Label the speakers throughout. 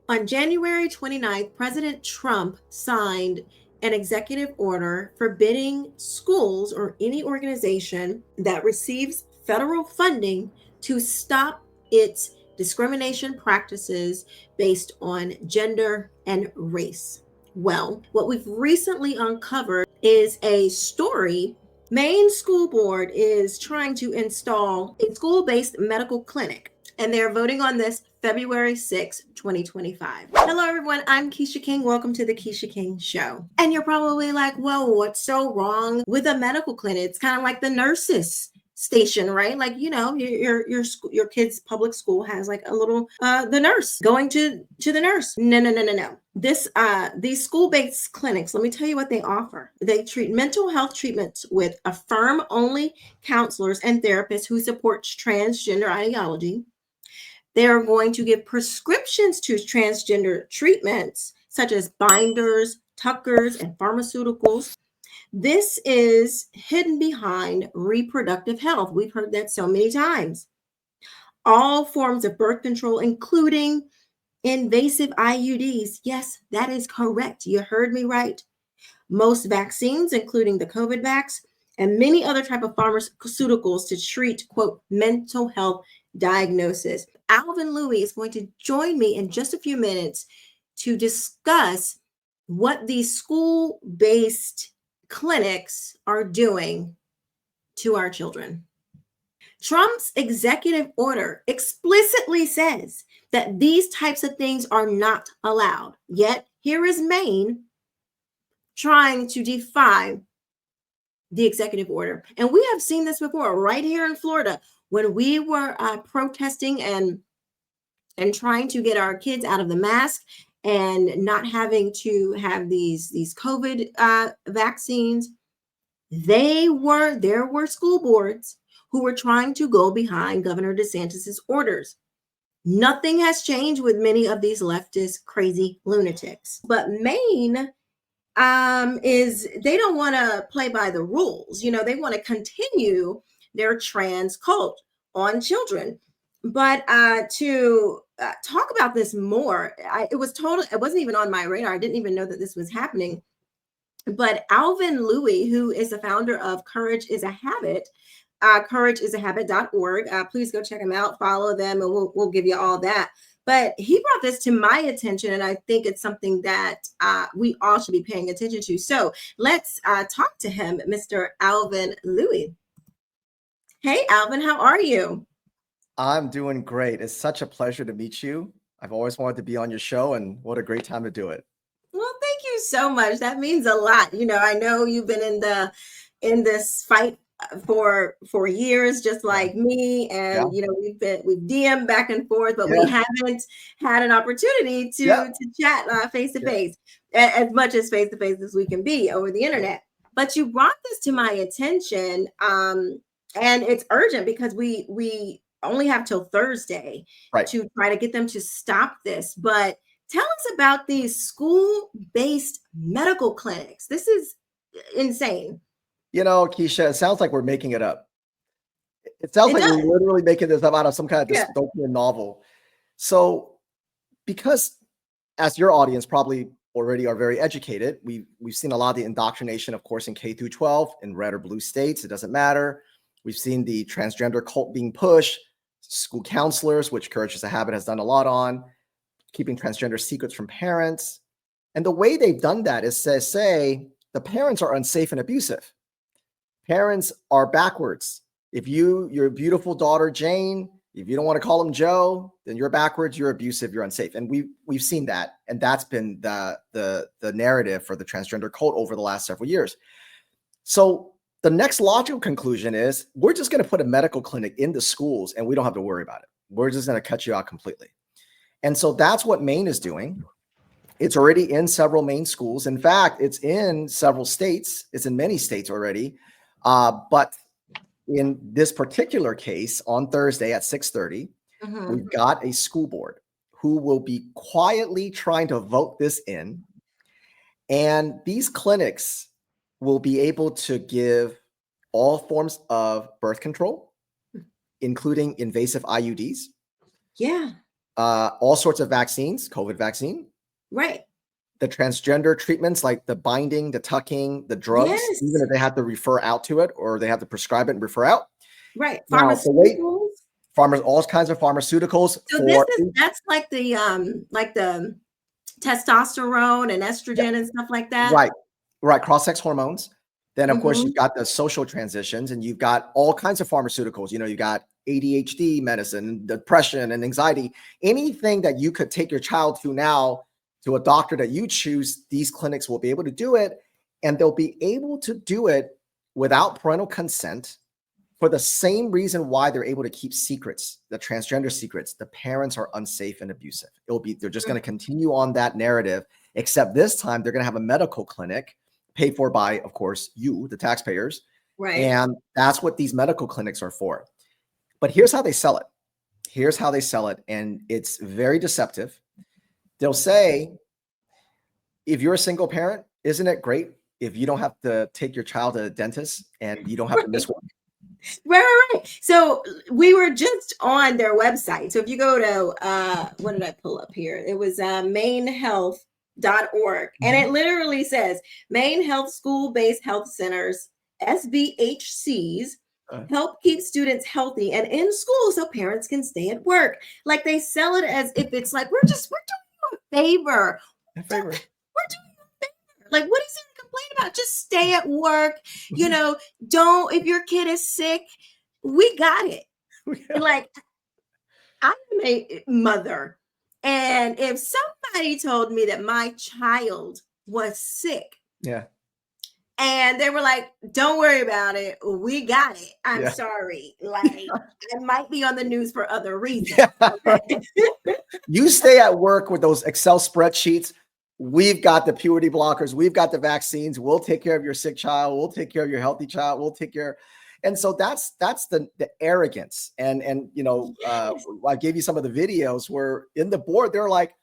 Speaker 1: On January 29th, President Trump signed an executive order forbidding schools or any organization that receives federal funding to stop its discrimination practices based on gender and race. Well, what we've recently uncovered is a story. Maine School Board is trying to install a school-based medical clinic, and they're voting on this February 6, 2025. Hello, everyone. I'm Quisha King. Welcome to the Quisha King Show. And you're probably like, well, what's so wrong with a medical clinic? It's kind of like the nurses station, right? Like, you know, your kid's public school has like a little the nurse going to the nurse. No. These school-based clinics, let me tell you what they offer. They treat mental health treatments with affirm only counselors and therapists who support transgender ideology. They are going to give prescriptions to transgender treatments such as binders, tuckers, and pharmaceuticals. This is hidden behind reproductive health. We've heard that so many times. All forms of birth control, including invasive IUDs. Yes, that is correct. You heard me right. Most vaccines, including the COVID vax, and many other type of pharmaceuticals to treat, quote, mental health diagnosis. Alvin Louis is going to join me in just a few minutes to discuss what these school-based clinics are doing to our children. Trump's executive order explicitly says that these types of things are not allowed. Yet here is Maine trying to defy the executive order. And we have seen this before right here in Florida when we were protesting and trying to get our kids out of the mask and not having to have these COVID vaccines. There were school boards who were trying to go behind Governor DeSantis's orders. Nothing has changed with many of these leftist crazy lunatics. But Maine is they don't want to play by the rules. You know, they want to continue their trans cult on children. But to talk about this more, it wasn't even on my radar. I didn't even know that this was happening. But Alvin Louis, who is the founder of Courage is a Habit, courageisahabit.org. Please go check them out, follow them, and we'll give you all that. But he brought this to my attention, and I think it's something that we all should be paying attention to. So let's talk to him, Mr. Alvin Louis. Hey, Alvin, how are you?
Speaker 2: I'm doing great. It's such a pleasure to meet you. I've always wanted to be on your show, and what a great time to do it.
Speaker 1: Well, thank you so much. That means a lot. You know, I know you've been in this fight for years, just
Speaker 2: Yeah.
Speaker 1: like me, and
Speaker 2: Yeah.
Speaker 1: you know we've DM'd back and forth, but we
Speaker 2: Yeah.
Speaker 1: haven't had an opportunity
Speaker 2: Yeah.
Speaker 1: to chat face to
Speaker 2: Yeah.
Speaker 1: face, as much as face to face as we can be over the internet. But you brought this to my attention, and it's urgent because we only have till Thursday
Speaker 2: Right.
Speaker 1: to try to get them to stop this. But tell us about these school-based medical clinics. This is insane.
Speaker 2: You know, Quisha, it sounds like we're making it up. It sounds
Speaker 1: It
Speaker 2: like we're
Speaker 1: does.
Speaker 2: literally making this up out of some kind of
Speaker 1: Yeah.
Speaker 2: dystopian novel. So, because as your audience probably already are very educated, we've seen a lot of the indoctrination, of course, in K through 12 in red or blue states. It doesn't matter. We've seen the transgender cult being pushed, school counselors, which Courage is a Habit has done a lot on, keeping transgender secrets from parents. And the way they've done that is to say the parents are unsafe and abusive. Parents are backwards. If your beautiful daughter, Jane, if you don't want to call him Joe, then you're backwards, you're abusive, you're unsafe. And we've seen that. And that's been the narrative for the transgender cult over the last several years. So the next logical conclusion is we're just going to put a medical clinic in the schools and we don't have to worry about it. We're just going to cut you out completely. And so that's what Maine is doing. It's already in several Maine schools. In fact, it's in several states. It's in many states already. But in this particular case, on Thursday at 6:30, we've got a school board who will be quietly trying to vote this in. And these clinics will be able to give all forms of birth control, including invasive IUDs.
Speaker 1: Yeah.
Speaker 2: all sorts of vaccines, COVID vaccine,
Speaker 1: Right.
Speaker 2: the transgender treatments like the binding, the tucking, the drugs,
Speaker 1: Yes.
Speaker 2: even if they have to refer out to it or they have to prescribe it and refer out.
Speaker 1: Right.
Speaker 2: Now,
Speaker 1: Pharmaceuticals.
Speaker 2: all kinds of pharmaceuticals
Speaker 1: So
Speaker 2: for
Speaker 1: that's like the testosterone and estrogen and stuff like that.
Speaker 2: right, cross-sex hormones. Then, of course,
Speaker 1: Mhm.
Speaker 2: you've got the social transitions and you've got all kinds of pharmaceuticals. You got ADHD medicine, depression and anxiety, anything that you could take your child to now to a doctor that you choose, these clinics will be able to do it. And they'll be able to do it without parental consent for the same reason why they're able to keep secrets, the transgender secrets. The parents are unsafe and abusive. They're just going to continue on that narrative, except this time they're going to have a medical clinic paid for by, of course, you, the taxpayers.
Speaker 1: Right.
Speaker 2: And that's what these medical clinics are for. But here's how they sell it. Here's how they sell it. And it's very deceptive. They'll say, if you're a single parent, isn't it great if you don't have to take your child to the dentist and you don't have to miss work?
Speaker 1: Right. So we were just on their website. So if you go to what did I pull up here? It was mainehealth.org. And it literally says Maine Health School-Based Health Centers, SBHCs, help keep students healthy and in school so parents can stay at work. Like they sell it as if it's like we're doing you a favor. We're doing you a favor. Like, what is there to complain about? Just stay at work. Don't, if your kid is sick, we got it. Yeah. Like, I'm a mother. And if somebody told me that my child was sick, and they were like, don't worry about it, we got it. I'm sorry. Like, I might be on the news for other reasons.
Speaker 2: You stay at work with those Excel spreadsheets. We've got the puberty blockers. We've got the vaccines. We'll take care of your sick child. We'll take care of your healthy child. We'll take care. And so that's the arrogance. And I gave you some of the videos where in the board, they're like,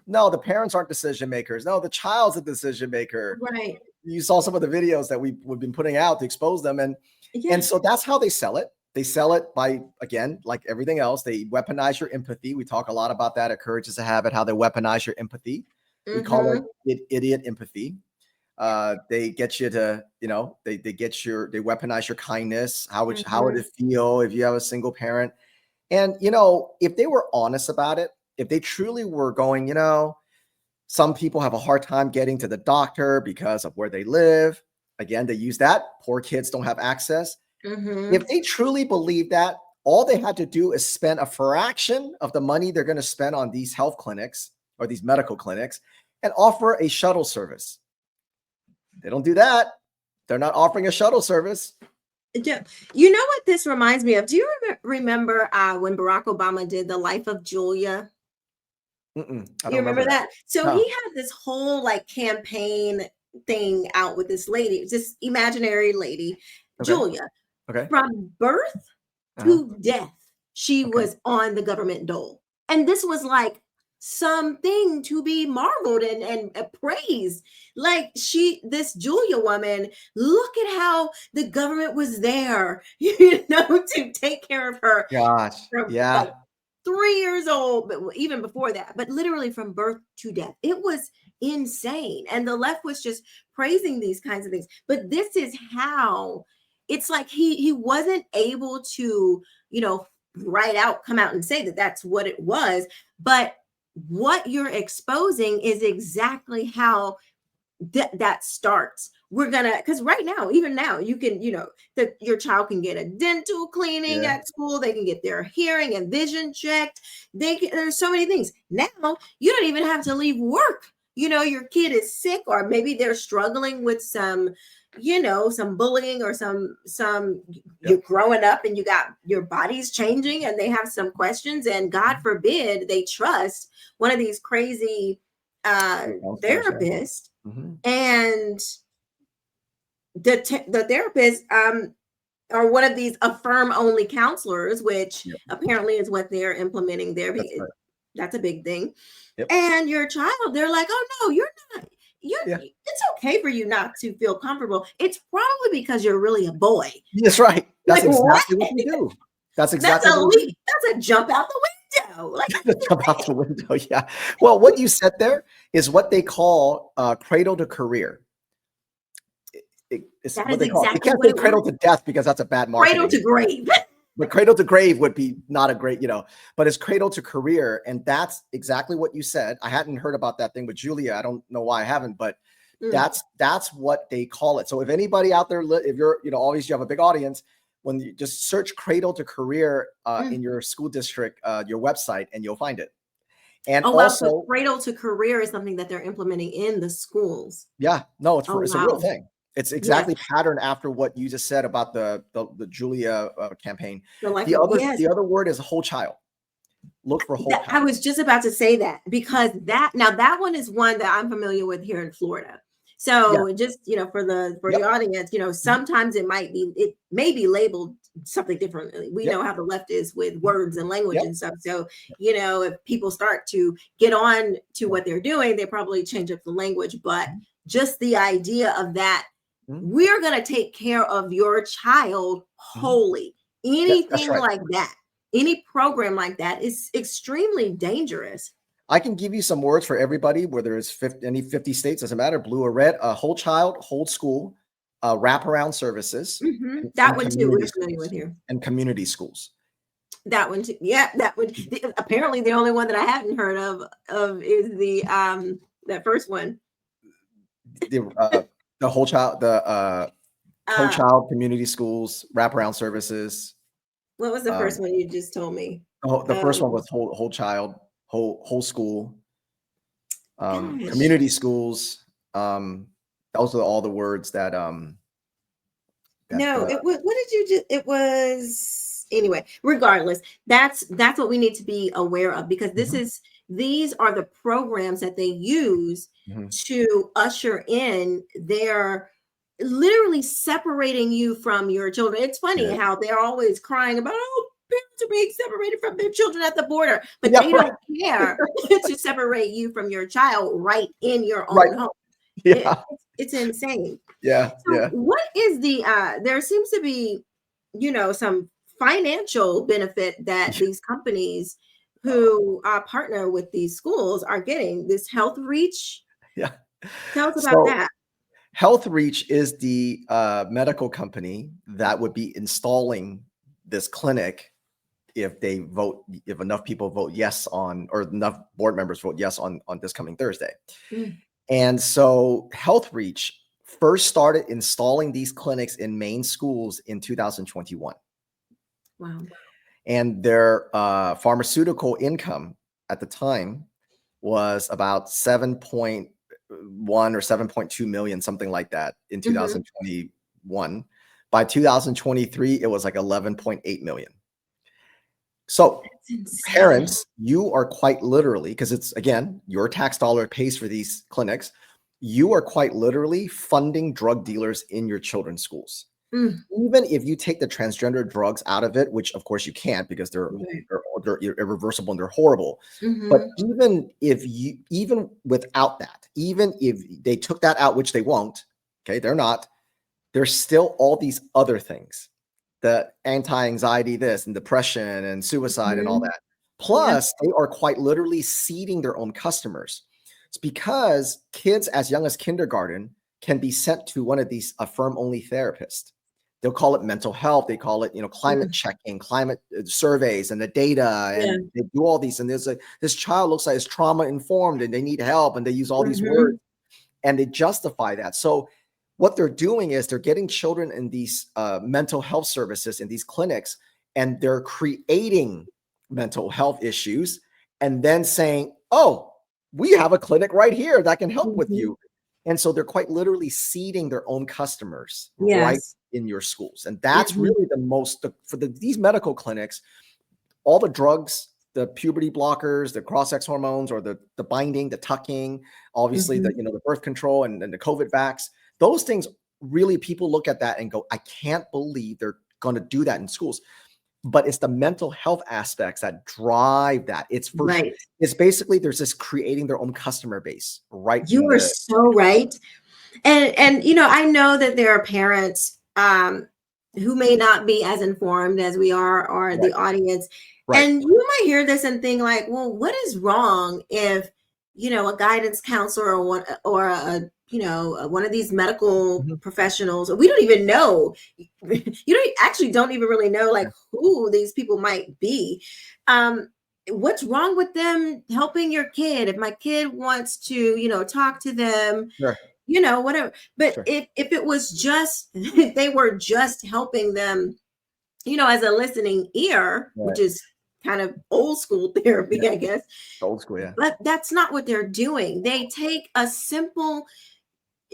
Speaker 2: no, the parents aren't decision makers. No, the child's a decision maker.
Speaker 1: Right.
Speaker 2: You saw some of the videos that we've been putting out to expose them. And so that's how they sell it. They sell it by, again, like everything else, they weaponize your empathy. We talk a lot about that at Courage is a Habit, how they weaponize your empathy. We call it idiot empathy. They get you to, they weaponize your kindness. How would it feel if you have a single parent? And, if they were honest about it, if they truly were going, some people have a hard time getting to the doctor because of where they live. Again, they use that. Poor kids don't have access. If they truly believe that, all they had to do is spend a fraction of the money they're going to spend on these health clinics or these medical clinics and offer a shuttle service. They don't do that. They're not offering a shuttle service.
Speaker 1: Yeah. You know what this reminds me of? Do you remember when Barack Obama did The Life of Julia?
Speaker 2: You
Speaker 1: remember that? So he had this whole campaign thing out with this lady, this imaginary lady, Julia. From birth to death, she was on the government dole. And this was like something to be marveled and praised. Like this Julia woman, look at how the government was there, to take care of her.
Speaker 2: Gosh, yeah.
Speaker 1: 3 years old, but even before that, but literally from birth to death. It was insane. And the left was just praising these kinds of things. But this is how it's like he wasn't able to, come out and say that that's what it was. But what you're exposing is exactly how that starts. We're gonna, because right now, even now, you can, that your child can get a dental cleaning at school. They can get their hearing and vision checked. There's so many things. Now you don't even have to leave work. Your kid is sick, or maybe they're struggling with some bullying or you're growing up and your body's changing and they have some questions, and God forbid they trust one of these crazy therapists. And the therapist are one of these affirm only counselors, which apparently is what they're implementing there. That's a big thing. And your child, they're like, oh no, you're not. It's okay for you not to feel comfortable. It's probably because you're really a boy.
Speaker 2: That's right. That's exactly what you do. That's exactly
Speaker 1: that's a jump out the window. Like,
Speaker 2: Jump out the window. Yeah. Well, what you said there is what they call cradle to career. It's
Speaker 1: that
Speaker 2: what
Speaker 1: is
Speaker 2: they call it. They
Speaker 1: exactly
Speaker 2: can't
Speaker 1: what
Speaker 2: say
Speaker 1: it
Speaker 2: cradle
Speaker 1: was.
Speaker 2: to death because that's a bad
Speaker 1: Cradle
Speaker 2: marketing.
Speaker 1: to grave.
Speaker 2: But cradle to grave would be not a great, but it's cradle to career. And that's exactly what you said. I hadn't heard about that thing with Julia. I don't know why I haven't, but that's what they call it. So if anybody out there, if you're, always you have a big audience, when you just search cradle to career in your school district, your website, and you'll find it. And
Speaker 1: Oh, wow. So
Speaker 2: also,
Speaker 1: cradle to career is something that they're implementing in the schools.
Speaker 2: yeah, no, it's
Speaker 1: Oh,
Speaker 2: a real
Speaker 1: wow.
Speaker 2: thing. It's
Speaker 1: Yes.
Speaker 2: exactly patterned after what you just said about the Julia campaign.
Speaker 1: The life
Speaker 2: The
Speaker 1: of,
Speaker 2: other
Speaker 1: yes.
Speaker 2: the other word is whole child. Look for whole
Speaker 1: I
Speaker 2: child.
Speaker 1: was just about to say that, because that one is one that I'm familiar with here in Florida. So just, for the audience, sometimes it may be labeled something differently. We know how the left is with words and language and stuff. So, if people start to get on to what they're doing, they probably change up the language. But just the idea of that, we're going to take care of your child wholly. Anything
Speaker 2: right.
Speaker 1: like that, any program like that is extremely dangerous.
Speaker 2: I can give you some words for everybody, whether it's 50 states, doesn't matter, blue or red. Whole child, whole school, wraparound services.
Speaker 1: That one too, we're familiar with here.
Speaker 2: And community schools.
Speaker 1: That one too. Yeah, that one. Apparently, the only one that I hadn't heard of is the that first one.
Speaker 2: The whole child, whole child, community schools, wraparound services.
Speaker 1: What was the first one you just told me?
Speaker 2: Oh, the first one was whole child, whole school, community schools. Those are all the words that
Speaker 1: no, it was, what did you just, it was, anyway, regardless, that's what we need to be aware of, because these are the programs that they use to usher in their literally separating you from your children. It's funny how they're always crying about, oh, parents are being separated from their children at the border, but they don't care to separate you from your child right in your own home.
Speaker 2: Yeah.
Speaker 1: It's insane.
Speaker 2: Yeah.
Speaker 1: So what is the there seems to be, some financial benefit that these companies who partner with these schools are getting, this Health Reach.
Speaker 2: Yeah.
Speaker 1: Tell us about that.
Speaker 2: Health Reach is the medical company that would be installing this clinic if enough people vote yes on, or enough board members vote yes on this coming Thursday. And so Health Reach first started installing these clinics in Maine schools in 2021.
Speaker 1: Wow.
Speaker 2: And their pharmaceutical income at the time was about 7.1 or 7.2 million, something like that in 2021. By 2023, it was like 11.8 million. So parents, you are quite literally, because it's, again, your tax dollar pays for these clinics, you are quite literally funding drug dealers in your children's schools. Even if you take the transgender drugs out of it, which of course you can't, because they're irreversible and they're horrible. But even without that, even if they took that out, which they won't, okay, they're not, there's still all these other things, the anti-anxiety, this and depression and suicide and all that. Plus, they are quite literally seeding their own customers. It's because kids as young as kindergarten can be sent to one of these affirm-only therapists. They'll call it mental health. They call it, climate checking, climate surveys, and the data, and they do all these. And there's this child looks like it's trauma informed, and they need help, and they use all these words, and they justify that. So what they're doing is they're getting children in these mental health services in these clinics, and they're creating mental health issues, and then saying, "Oh, we have a clinic right here that can help with you." And so they're quite literally seeding their own customers right in your schools. And that's really the most, for these medical clinics, all the drugs, the puberty blockers, the cross-sex hormones, or the binding, the tucking, obviously the birth control and the COVID vax, those things, really people look at that and go, I can't believe they're going to do that in schools. But it's the mental health aspects that drive that. It's it's basically, there's this creating their own customer base, right?
Speaker 1: You are so right. And I know that there are parents who may not be as informed as we are, or
Speaker 2: Right.
Speaker 1: the audience.
Speaker 2: Right.
Speaker 1: And you might hear this and think like, well, what is wrong if, a guidance counselor or one, or one of these medical
Speaker 2: Mhm.
Speaker 1: professionals, we don't even know, don't even really know like who these people might be. What's wrong with them helping your kid? If my kid wants to, talk to them,
Speaker 2: Sure.
Speaker 1: whatever. But
Speaker 2: Sure.
Speaker 1: if it was just if they were just helping them, as a listening ear, which
Speaker 2: Right.
Speaker 1: is kind of old school
Speaker 2: Yeah.
Speaker 1: therapy, I guess.
Speaker 2: Old school. Yeah.
Speaker 1: But that's not what they're doing. They take a simple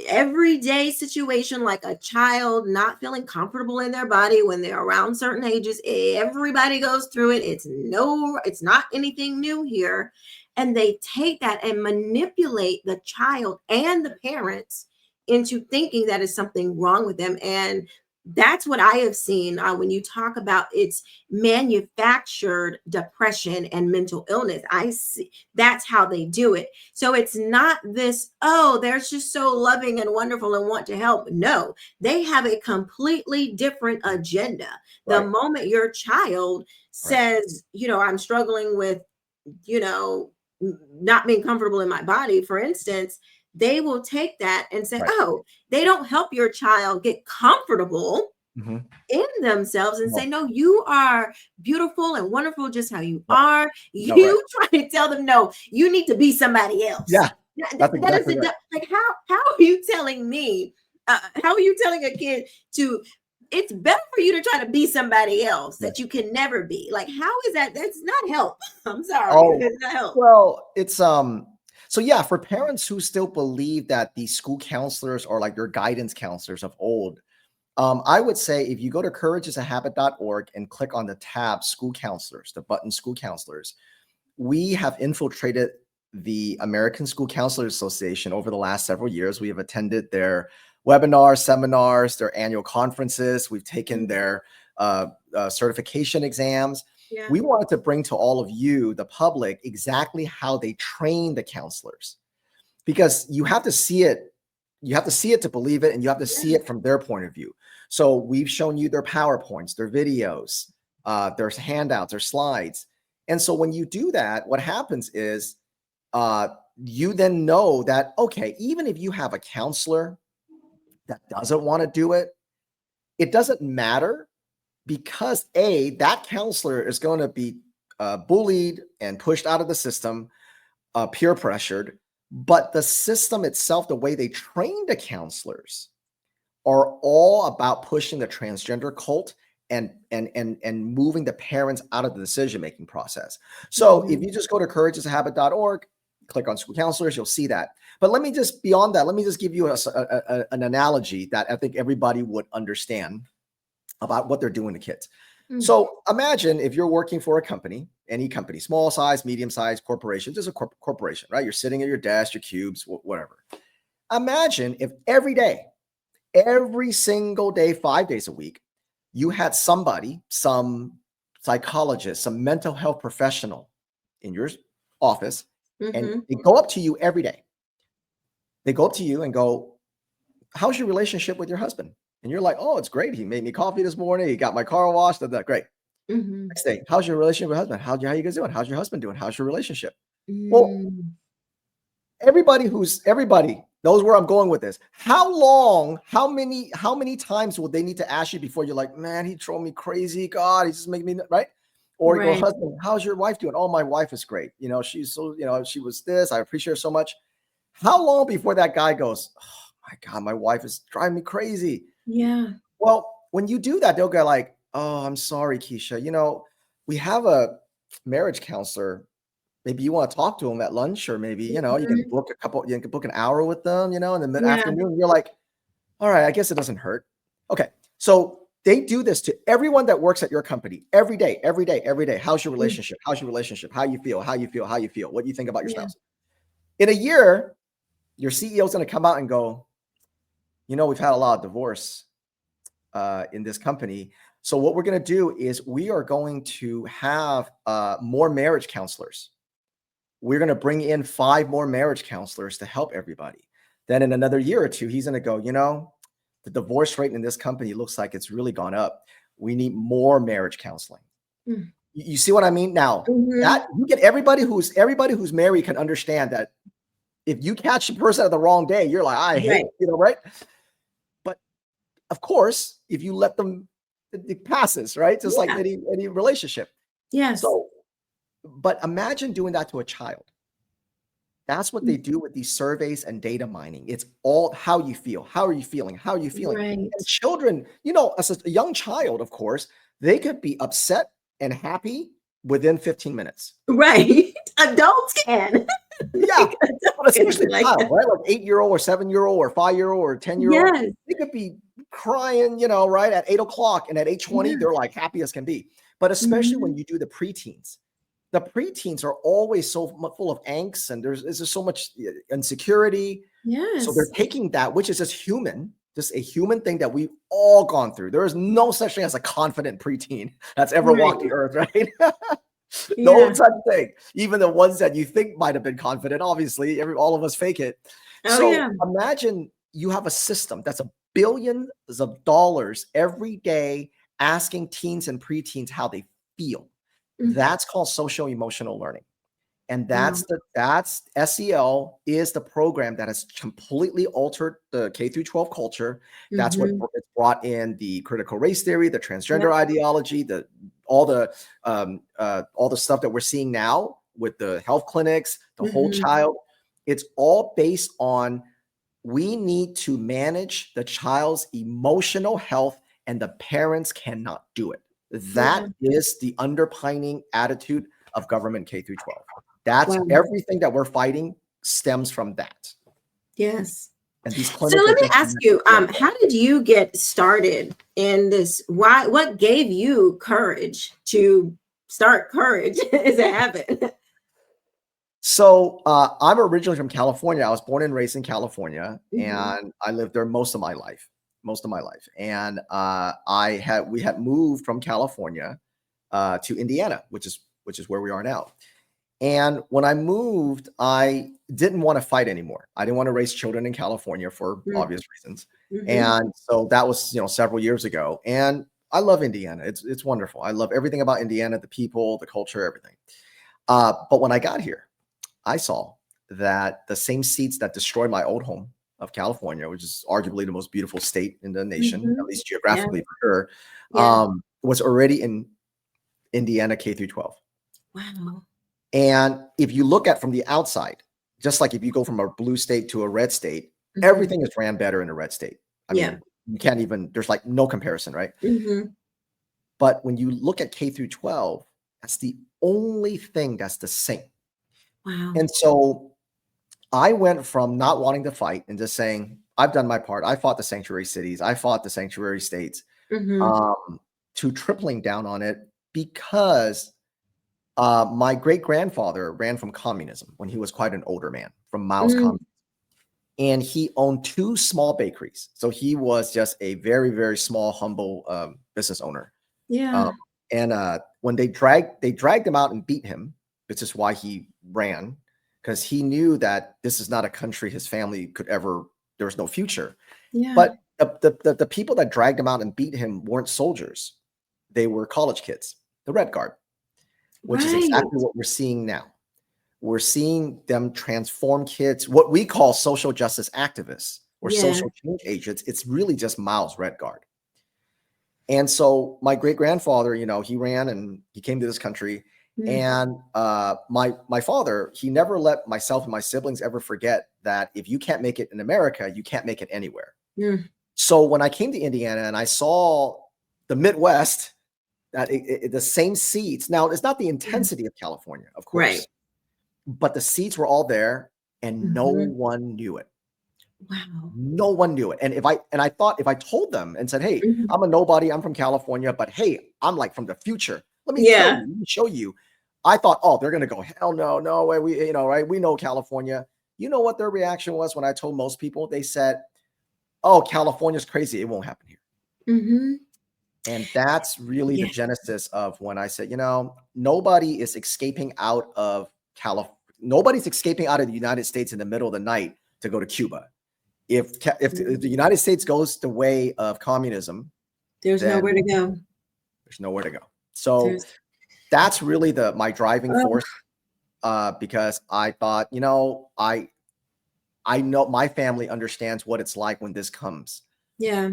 Speaker 1: everyday situation like a child not feeling comfortable in their body when they're around certain ages. Everybody goes through it. It's not anything new here. And they take that and manipulate the child and the parents into thinking that is something wrong with them. And that's what I have seen when you talk about it's manufactured depression and mental illness. I see that's how they do it. So it's not this, oh, they're just so loving and wonderful and want to help. No, they have a completely different agenda. The
Speaker 2: Right.
Speaker 1: moment your child
Speaker 2: Right.
Speaker 1: says, I'm struggling with, you know, not being comfortable in my body, for instance, they will take that and say,
Speaker 2: Right.
Speaker 1: oh, they don't help your child get comfortable
Speaker 2: Mhm.
Speaker 1: in themselves and say,
Speaker 2: No.
Speaker 1: no, you are beautiful and wonderful just how you
Speaker 2: No.
Speaker 1: are.
Speaker 2: No. Right.
Speaker 1: You try to tell them, no, you need to be somebody else.
Speaker 2: Yeah. That's
Speaker 1: That is
Speaker 2: exactly right.
Speaker 1: like how are you telling me? How are you telling a kid to? It's better for you to try to be somebody else
Speaker 2: Yeah.
Speaker 1: that you can never be. Like, how is that? That's not help. I'm sorry,
Speaker 2: Oh,
Speaker 1: it's not help.
Speaker 2: well, it's so yeah, for parents who still believe that these school counselors are like your guidance counselors of old, I would say if you go to courageisahabit.org and click on the tab school counselors, the button school counselors, we have infiltrated the American School Counselors Association over the last several years. We have attended their webinars, seminars, their annual conferences. We've taken their certification exams.
Speaker 1: Yeah.
Speaker 2: We wanted to bring to all of you, the public, exactly how they train the counselors, because you have to see it. You have to see it to believe it, and you have to see it from their point of view. So we've shown you their PowerPoints, their videos, their handouts, their slides. And so when you do that, what happens is you then know that, okay, even if you have a counselor that doesn't want to do it, it doesn't matter, because that counselor is going to be bullied and pushed out of the system, peer pressured. But the system itself, the way they train the counselors, are all about pushing the transgender cult and moving the parents out of the decision-making process. So if you just go to courageisahabit.org, click on school counselors, you'll see that. But let me just, beyond that, let me just give you an analogy that I think everybody would understand about what they're doing to kids. So imagine if you're working for a company, any company, small size, medium size, corporation, just a corporation, right? You're sitting at your desk, your cubes, whatever. Imagine if every single day, 5 days a week, you had somebody, some psychologist, some mental health professional in your office, and they go up to you every day. They go up to you and go, how's your relationship with your husband? And you're like, oh, it's great. He made me coffee this morning. He got my car washed. That's great. Next day, how's your relationship with your husband? How you guys doing? How's your husband doing? How's your relationship? Well, everybody knows where I'm going with this. How many times will they need to ask you before you're like, man, he drove me crazy. God, he's just making me, right? Or you go, husband, how's your wife doing? Oh, my wife is great. She's so, she was this. I appreciate her so much. How long before that guy goes, oh my God, my wife is driving me crazy?
Speaker 1: Yeah.
Speaker 2: Well, when you do that, they'll go like, oh, I'm sorry, Quisha. We have a marriage counselor. Maybe you want to talk to them at lunch, or maybe, you can book an hour with them, in the mid-afternoon. You're like, all right, I guess it doesn't hurt. Okay. So they do this to everyone that works at your company every day, every day, every day. How's your relationship? How's your relationship? How you feel? How you feel? How you feel? What do you think about your spouse? In a year, your CEO is going to come out and go, we've had a lot of divorce in this company. So what we're going to do is we are going to have more marriage counselors. We're going to bring in 5 more marriage counselors to help everybody. Then in another year or two, he's going to go, the divorce rate in this company looks like it's really gone up. We need more marriage counseling.
Speaker 1: Mm.
Speaker 2: You see what I mean? Now
Speaker 1: Mhm.
Speaker 2: that you get everybody who's married can understand that if you catch a person at the wrong day, you're like, I hate,
Speaker 1: Right.
Speaker 2: right? But of course, if you let them, it passes, right? Just like
Speaker 1: Yeah.
Speaker 2: any relationship.
Speaker 1: Yes.
Speaker 2: So, but imagine doing that to a child. That's what
Speaker 1: Mm.
Speaker 2: they do with these surveys and data mining. It's all how you feel. How are you feeling? How are you feeling? And
Speaker 1: Right.
Speaker 2: children, as a young child, of course, they could be upset and happy within 15 minutes.
Speaker 1: Right. Adults can.
Speaker 2: Yeah.
Speaker 1: Like,
Speaker 2: But
Speaker 1: adults can
Speaker 2: especially
Speaker 1: be
Speaker 2: a
Speaker 1: like
Speaker 2: child,
Speaker 1: that.
Speaker 2: right? Like 8-year-old or 7-year-old or 5-year-old or 10-year-old.
Speaker 1: Yes.
Speaker 2: They could be crying, right, at 8 o'clock, and at 8:20,
Speaker 1: Yeah.
Speaker 2: they're like happy as can be. But especially when
Speaker 1: Mhm.
Speaker 2: you do the preteens, the preteens are always so full of angst, and there's just so much insecurity. So they're
Speaker 1: Yes.
Speaker 2: taking that, which is just a human thing that we've all gone through. There is no such thing as a confident preteen that's ever walked
Speaker 1: Right.
Speaker 2: the earth, right? No
Speaker 1: Yeah.
Speaker 2: such thing. Even the ones that you think might have been confident, obviously, all of us fake it.
Speaker 1: Oh,
Speaker 2: So
Speaker 1: yeah.
Speaker 2: imagine you have a system that's a billions of dollars every day asking teens and preteens how they feel.
Speaker 1: Mm.
Speaker 2: That's called social emotional learning. And
Speaker 1: Wow.
Speaker 2: that's SEL is the program that has completely altered the K through 12 culture. That's what
Speaker 1: Mhm.
Speaker 2: it's brought in the critical race theory, the transgender
Speaker 1: Yep.
Speaker 2: ideology, all the stuff that we're seeing now with the health clinics, the whole
Speaker 1: Mhm.
Speaker 2: child. It's all based on we need to manage the child's emotional health, and the parents cannot do it.
Speaker 1: Yeah.
Speaker 2: That is the underpinning attitude of government K through 12. That's
Speaker 1: Wow.
Speaker 2: everything that we're fighting stems from that.
Speaker 1: Yes.
Speaker 2: And these
Speaker 1: So
Speaker 2: clinics
Speaker 1: let
Speaker 2: are
Speaker 1: me
Speaker 2: just
Speaker 1: ask you,
Speaker 2: yeah.
Speaker 1: how did you get started in this? What gave you courage to start courage as a habit?
Speaker 2: So I'm originally from California. I was born and raised in California,
Speaker 1: Mhm.
Speaker 2: and I lived there most of my life. Most of my life. And we had moved from California to Indiana, which is where we are now. And when I moved, I didn't want to fight anymore. I didn't want to raise children in California for
Speaker 1: Mm.
Speaker 2: obvious reasons.
Speaker 1: Mhm.
Speaker 2: And so that was, several years ago. And I love Indiana. It's wonderful. I love everything about Indiana, the people, the culture, everything. But when I got here, I saw that the same seats that destroyed my old home of California, which is arguably the most beautiful state in the nation, at
Speaker 1: Mhm.
Speaker 2: least
Speaker 1: Yeah.
Speaker 2: geographically for sure,
Speaker 1: Yeah.
Speaker 2: was already in Indiana K through 12.
Speaker 1: Wow.
Speaker 2: And if you look at from the outside, just like if you go from a blue state to a red state,
Speaker 1: Mhm.
Speaker 2: everything is ran better in a red state. I
Speaker 1: Yeah.
Speaker 2: mean, you can't even, there's like no comparison, right?
Speaker 1: Mhm.
Speaker 2: But when you look at K through 12, that's the only thing that's the same.
Speaker 1: Wow.
Speaker 2: And so I went from not wanting to fight and just saying, I've done my part. I fought the sanctuary cities. I fought the sanctuary states,
Speaker 1: Mhm.
Speaker 2: um, to tripling down on it because my great grandfather ran from communism when he was quite an older man from Mao's
Speaker 1: Mm.
Speaker 2: communism. And he owned two small bakeries. So he was just a very, very small, humble business owner. Um,
Speaker 1: Yeah.
Speaker 2: and when they dragged him out and beat him, which is why he ran, because he knew that this is not a country his family could ever. There was no future.
Speaker 1: Yeah.
Speaker 2: But the people that dragged him out and beat him weren't soldiers; they were college kids, the Red Guard, which is
Speaker 1: Right.
Speaker 2: exactly what we're seeing now. We're seeing them transform kids, what we call social justice activists or
Speaker 1: Yeah.
Speaker 2: social change agents. It's really just Miles Red Guard. And so my great grandfather, he ran and he came to this country.
Speaker 1: Mm.
Speaker 2: And my father, he never let myself and my siblings ever forget that if you can't make it in America, you can't make it anywhere.
Speaker 1: Mm.
Speaker 2: So when I came to Indiana and I saw the Midwest, that the same seats. Now it's not the
Speaker 1: Mm.
Speaker 2: intensity of California, of
Speaker 1: Right.
Speaker 2: course, but the seats were all there, and no
Speaker 1: Mhm.
Speaker 2: one knew it.
Speaker 1: Wow.
Speaker 2: No one knew it. And I thought if I told them and said, "Hey,
Speaker 1: Mhm.
Speaker 2: I'm a nobody, I'm from California, but hey, I'm like from the future. Let me tell you,
Speaker 1: Yeah.
Speaker 2: let me show you." I thought, "Oh, they're gonna go, hell no, no way. Right? We know California." You know what their reaction was when I told most people? They said, "Oh, California's crazy. It won't happen here."
Speaker 1: Mhm.
Speaker 2: And that's really the
Speaker 1: Yeah.
Speaker 2: genesis of when I said, nobody is escaping out of California. Nobody's escaping out of the United States in the middle of the night to go to Cuba. if the United States goes the way of communism,
Speaker 1: There's
Speaker 2: then
Speaker 1: nowhere to go.
Speaker 2: there's nowhere to go. So
Speaker 1: There's,
Speaker 2: that's really my driving
Speaker 1: oh,
Speaker 2: force, because I thought, I know my family understands what it's like when this comes.
Speaker 1: yeah.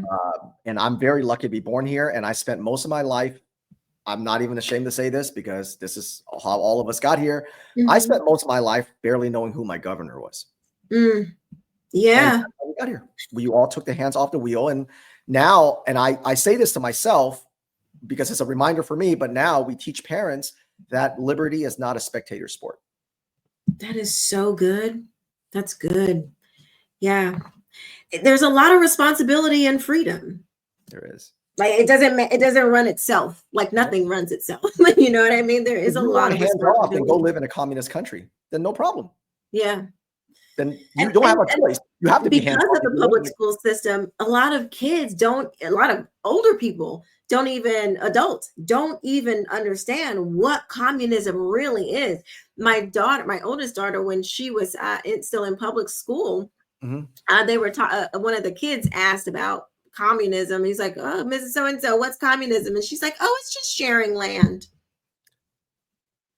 Speaker 2: And I'm very lucky to be born here. And I spent most of my life, I'm not even ashamed to say this because this is how all of us got here. I
Speaker 1: Mhm.
Speaker 2: spent most of my life barely knowing who my governor was.
Speaker 1: Mm,
Speaker 2: And
Speaker 1: yeah.
Speaker 2: that's how we got here. We all took the hands off the wheel. And now, and I say this to myself because it's a reminder for me, but now we teach parents that liberty is not a spectator sport.
Speaker 1: That is so good. That's good. Yeah. There's a lot of responsibility and freedom.
Speaker 2: There is.
Speaker 1: Like it doesn't run itself. Like nothing runs itself. You know what I mean? There is
Speaker 2: If
Speaker 1: a
Speaker 2: you
Speaker 1: lot
Speaker 2: want
Speaker 1: of
Speaker 2: hands off and go
Speaker 1: responsibility.
Speaker 2: live in a communist country, then no problem.
Speaker 1: Yeah.
Speaker 2: Then you don't have a choice. You have to be hands
Speaker 1: Because
Speaker 2: off
Speaker 1: of
Speaker 2: if
Speaker 1: the
Speaker 2: you
Speaker 1: public
Speaker 2: want.
Speaker 1: school system, a lot of older people adults don't even understand what communism really is. My oldest daughter, when she was still in public school,
Speaker 2: Mhm.
Speaker 1: they were one of the kids asked about communism. He's like, "Oh, Mrs. So and so, what's communism?" And she's like, "Oh, it's just sharing land."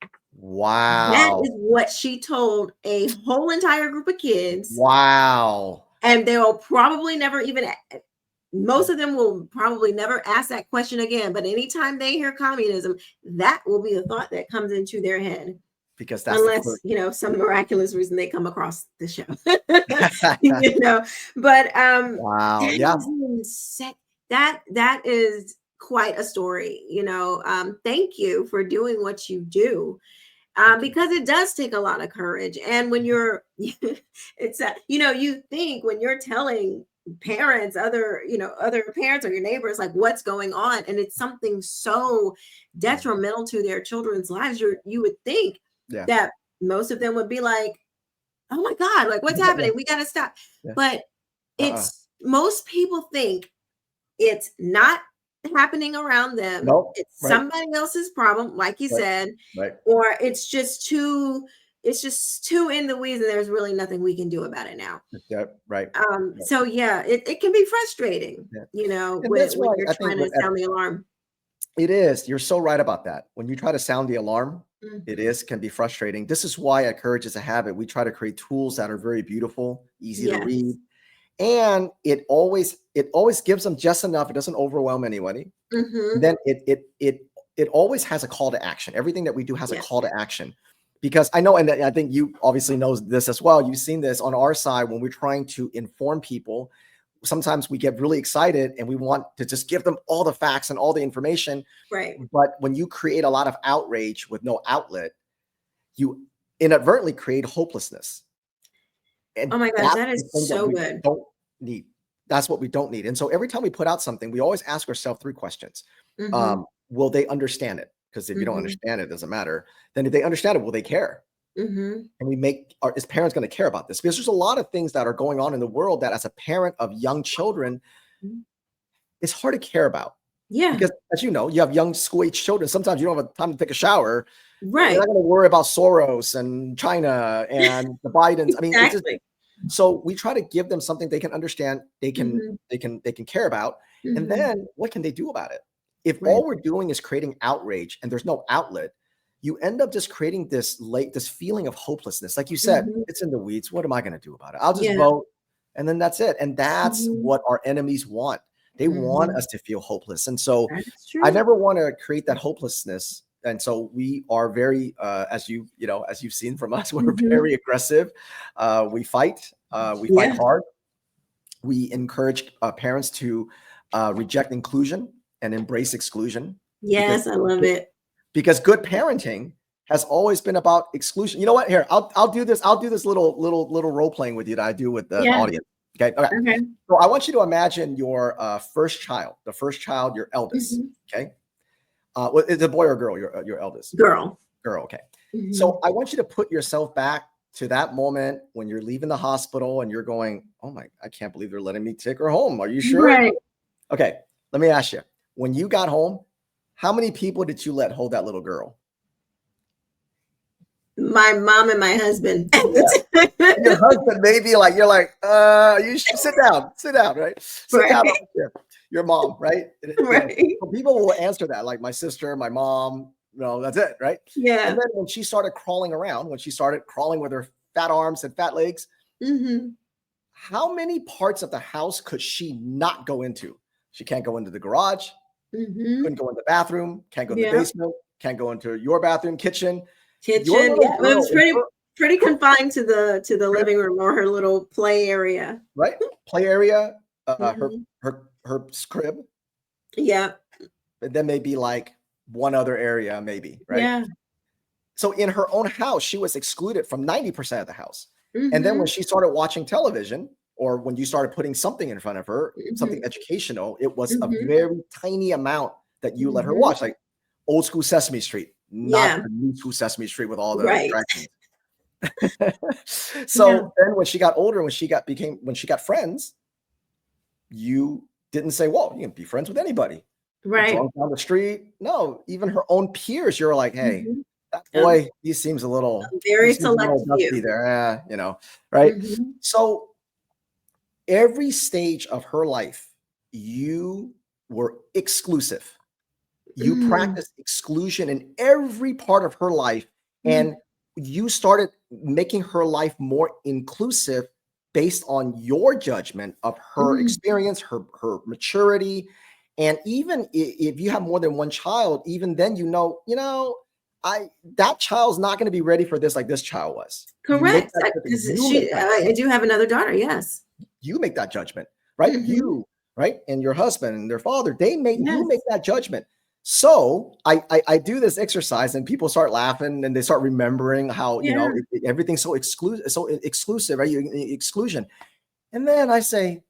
Speaker 1: That
Speaker 2: Wow.
Speaker 1: is what she told a whole entire group of kids,
Speaker 2: Wow.
Speaker 1: and they'll probably never even. Most of them will probably never ask that question again. But anytime they hear communism, that will be the thought that comes into their head.
Speaker 2: Because that's the
Speaker 1: Unless,
Speaker 2: first.
Speaker 1: some miraculous reason they come across the show. you know, but
Speaker 2: Wow.
Speaker 1: that
Speaker 2: Yeah.
Speaker 1: is that is quite a story. Thank you for doing what you do. Because it does take a lot of courage. And when you're, you think when you're telling parents, other parents or your neighbors, like what's going on, and it's something so detrimental to their children's lives, you would think
Speaker 2: Yeah.
Speaker 1: that most of them would be like, oh my God, like what's happening? We got to stop.
Speaker 2: Yeah.
Speaker 1: But it's most people think it's not happening around them.
Speaker 2: Nope.
Speaker 1: It's
Speaker 2: Right.
Speaker 1: somebody else's problem, like you
Speaker 2: Right.
Speaker 1: said,
Speaker 2: Right.
Speaker 1: or it's just too in the weeds and there's really nothing we can do about it now.
Speaker 2: Yeah. Right.
Speaker 1: So yeah, it can be frustrating,
Speaker 2: Yeah. And that's
Speaker 1: when
Speaker 2: why
Speaker 1: you're
Speaker 2: I think
Speaker 1: trying to sound the alarm.
Speaker 2: it is. You're so right about that. When you try to sound the alarm, it
Speaker 1: Mhm.
Speaker 2: can be frustrating. This is why at Courage is a Habit, we try to create tools that are very beautiful, easy to read,
Speaker 1: Yes.
Speaker 2: and it always gives them just enough. It doesn't overwhelm anybody. And
Speaker 1: Hmm.
Speaker 2: then it always has a call to action. Everything that we do has a
Speaker 1: Yes.
Speaker 2: call to action. Because I know, and I think you obviously knows this as well. You've seen this on our side when we're trying to inform people. Sometimes we get really excited and we want to just give them all the facts and all the information.
Speaker 1: Right.
Speaker 2: But when you create a lot of outrage with no outlet, you inadvertently create hopelessness. And
Speaker 1: Oh my gosh,
Speaker 2: that's
Speaker 1: that is
Speaker 2: the thing that
Speaker 1: so
Speaker 2: we
Speaker 1: good.
Speaker 2: don't need. That's what we don't need. And so every time we put out something, we always ask ourselves 3 questions.
Speaker 1: Hmm.
Speaker 2: Will they understand it? Because if you don't
Speaker 1: Hmm.
Speaker 2: understand it, it doesn't matter. Then if they understand it, will they care?
Speaker 1: Hmm.
Speaker 2: And is parents going to care about this? Because there's a lot of things that are going on in the world that as a parent of young children, it's hard to care about.
Speaker 1: Yeah.
Speaker 2: Because as you know, you have young school age children. Sometimes you don't have time to take a shower. You're
Speaker 1: Right.
Speaker 2: not going to worry about Soros and China and the Bidens. I mean, it's just
Speaker 1: Exactly.
Speaker 2: so we try to give them something they can understand,
Speaker 1: Hmm.
Speaker 2: they can care about, and
Speaker 1: Hmm.
Speaker 2: then what can they do about it? If
Speaker 1: Right.
Speaker 2: all we're doing is creating outrage and there's no outlet, you end up just creating this feeling of hopelessness. Like you said,
Speaker 1: Hmm.
Speaker 2: it's in the weeds. What am I going to do about it? I'll just
Speaker 1: Yeah.
Speaker 2: vote, and then that's it. And that's
Speaker 1: Hmm.
Speaker 2: what our enemies want. They want
Speaker 1: Hmm.
Speaker 2: us to feel hopeless. And so
Speaker 1: That is
Speaker 2: I
Speaker 1: true.
Speaker 2: never want to create that hopelessness. And so we are very, as you've seen from us, we're
Speaker 1: Hmm.
Speaker 2: very aggressive. We fight
Speaker 1: Yeah.
Speaker 2: hard. We encourage parents to reject inclusion and embrace exclusion because
Speaker 1: Yes, I love it.
Speaker 2: good parenting has always been about exclusion. You know what? Here, I'll do this. I'll do this little role playing with you that I do with the
Speaker 1: Yeah.
Speaker 2: audience. Okay. Okay.
Speaker 1: Okay.
Speaker 2: So I want you to imagine your first child, your eldest.
Speaker 1: Hmm.
Speaker 2: Okay. Is it a boy or girl? Your eldest
Speaker 1: Girl.
Speaker 2: girl. Okay.
Speaker 1: Hmm.
Speaker 2: So I want you to put yourself back to that moment when you're leaving the hospital and you're going, "Oh my, I can't believe they're letting me take her home. Are you sure?"
Speaker 1: Right.
Speaker 2: Okay. Let me ask you. When you got home, how many people did you let hold that little girl?
Speaker 1: My mom and my husband.
Speaker 2: Yeah. Your husband may be like, you're like, you should sit down, right? Sit down
Speaker 1: Right.
Speaker 2: over here. Your mom, right?
Speaker 1: Right.
Speaker 2: So people will answer that, like my sister, my mom, that's it, right?
Speaker 1: Yeah.
Speaker 2: And then when she started crawling around, when she started crawling with her fat arms and fat legs, how many parts of the house could she not go into? She can't go into the garage, couldn't go in the bathroom, can't go in the
Speaker 1: Yeah.
Speaker 2: basement, can't go into your bathroom, kitchen. Your
Speaker 1: Kitchen.
Speaker 2: little
Speaker 1: Yeah. It
Speaker 2: girl
Speaker 1: was pretty confined to the living room or her little play area.
Speaker 2: right? Play area, her
Speaker 1: Mhm.
Speaker 2: her crib,
Speaker 1: Yeah.
Speaker 2: and then maybe like one other area, maybe, right?
Speaker 1: Yeah.
Speaker 2: So in her own house, she was excluded from 90% of the house. And then when
Speaker 1: Mhm.
Speaker 2: she started watching television, or when you started putting something in front of her, something
Speaker 1: Mhm.
Speaker 2: educational, it was a
Speaker 1: Mhm.
Speaker 2: very tiny amount that you let her
Speaker 1: Mhm.
Speaker 2: watch, like old school Sesame Street, not
Speaker 1: Yeah.
Speaker 2: the new school Sesame Street with all the
Speaker 1: Right.
Speaker 2: dragons.
Speaker 1: Yeah.
Speaker 2: So then when she got older, when she got friends, you didn't say, well, you can be friends with anybody.
Speaker 1: Right.
Speaker 2: Drunk down the street. No, even her own peers, you're like, hey,
Speaker 1: Mhm.
Speaker 2: that
Speaker 1: Um,
Speaker 2: boy, he seems a
Speaker 1: a
Speaker 2: little,
Speaker 1: very select
Speaker 2: dusty
Speaker 1: few.
Speaker 2: there. Right?
Speaker 1: Mhm.
Speaker 2: So every stage of her life, you were exclusive. You
Speaker 1: Mm.
Speaker 2: practiced exclusion in every part of her life,
Speaker 1: Mhm.
Speaker 2: and you started making her life more inclusive based on your judgment of her
Speaker 1: Mhm.
Speaker 2: experience, her maturity, and even if you have more than one child, even then I that child's not going to be ready for this like this child was. You make
Speaker 1: Correct.
Speaker 2: that
Speaker 1: Because
Speaker 2: you make that
Speaker 1: I do have another daughter. Yes.
Speaker 2: you make that judgment, right?
Speaker 1: Mhm.
Speaker 2: You, right? And your husband and their father, you make
Speaker 1: Yes.
Speaker 2: that judgment. So I do this exercise and people start laughing and they start remembering how,
Speaker 1: Yeah.
Speaker 2: everything's so exclusive, right? Exclusion. And then I say,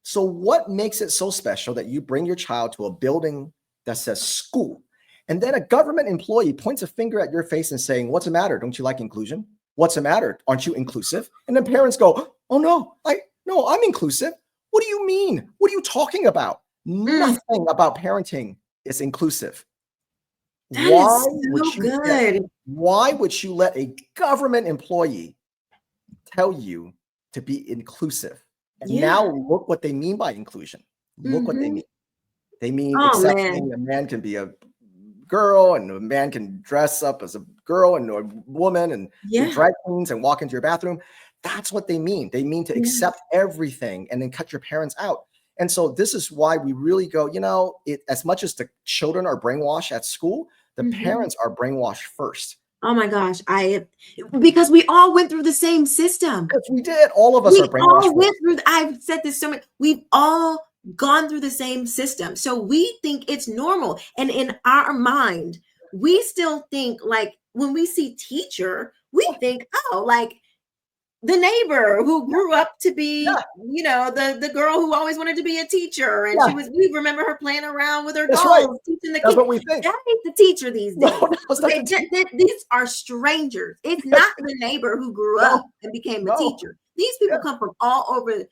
Speaker 2: so what makes it so special that you bring your child to a building that says school? And then a government employee points a finger at your face and saying, what's the matter? Don't you like inclusion? What's the matter? Aren't you inclusive? And then parents go, oh no, I'm inclusive. What do you mean? What are you talking about?
Speaker 1: Mm.
Speaker 2: Nothing about parenting is inclusive.
Speaker 1: That
Speaker 2: Why
Speaker 1: is
Speaker 2: would
Speaker 1: so
Speaker 2: you, yeah,
Speaker 1: good.
Speaker 2: why would you let a government employee tell you to be inclusive? And
Speaker 1: Yeah.
Speaker 2: now look what they mean by inclusion. Look what they
Speaker 1: Mhm.
Speaker 2: mean. They mean
Speaker 1: Oh, man.
Speaker 2: accepting a man can be a girl and a man can dress up as a girl and a woman and do
Speaker 1: Yeah.
Speaker 2: drag queens and walk into your bathroom. That's what they mean. They mean to
Speaker 1: Yeah.
Speaker 2: accept everything and then cut your parents out. And so this is why we really go, as much as the children are brainwashed at school, the
Speaker 1: Mhm.
Speaker 2: parents are brainwashed first.
Speaker 1: Oh my gosh. Because we all went through the same system.
Speaker 2: Because we did. All of us
Speaker 1: We
Speaker 2: are brainwashed
Speaker 1: all
Speaker 2: first.
Speaker 1: went through I've said this so much. We've all gone through the same system. So we think it's normal. And in our mind, we still think like when we see teacher, we think, oh, like the neighbor who grew up to be,
Speaker 2: Yeah,
Speaker 1: the girl who always wanted to be a teacher. And
Speaker 2: yeah,
Speaker 1: we remember her playing around with her
Speaker 2: that's right.
Speaker 1: dolls, teaching the
Speaker 2: That's
Speaker 1: kids.
Speaker 2: what we think.
Speaker 1: That ain't the teacher these
Speaker 2: No,
Speaker 1: days.
Speaker 2: no, it's not
Speaker 1: Okay,
Speaker 2: the teacher.
Speaker 1: these are strangers. It's
Speaker 2: Yes.
Speaker 1: not the neighbor who grew
Speaker 2: No,
Speaker 1: up and became a
Speaker 2: no.
Speaker 1: teacher. These people
Speaker 2: Yeah,
Speaker 1: come from all over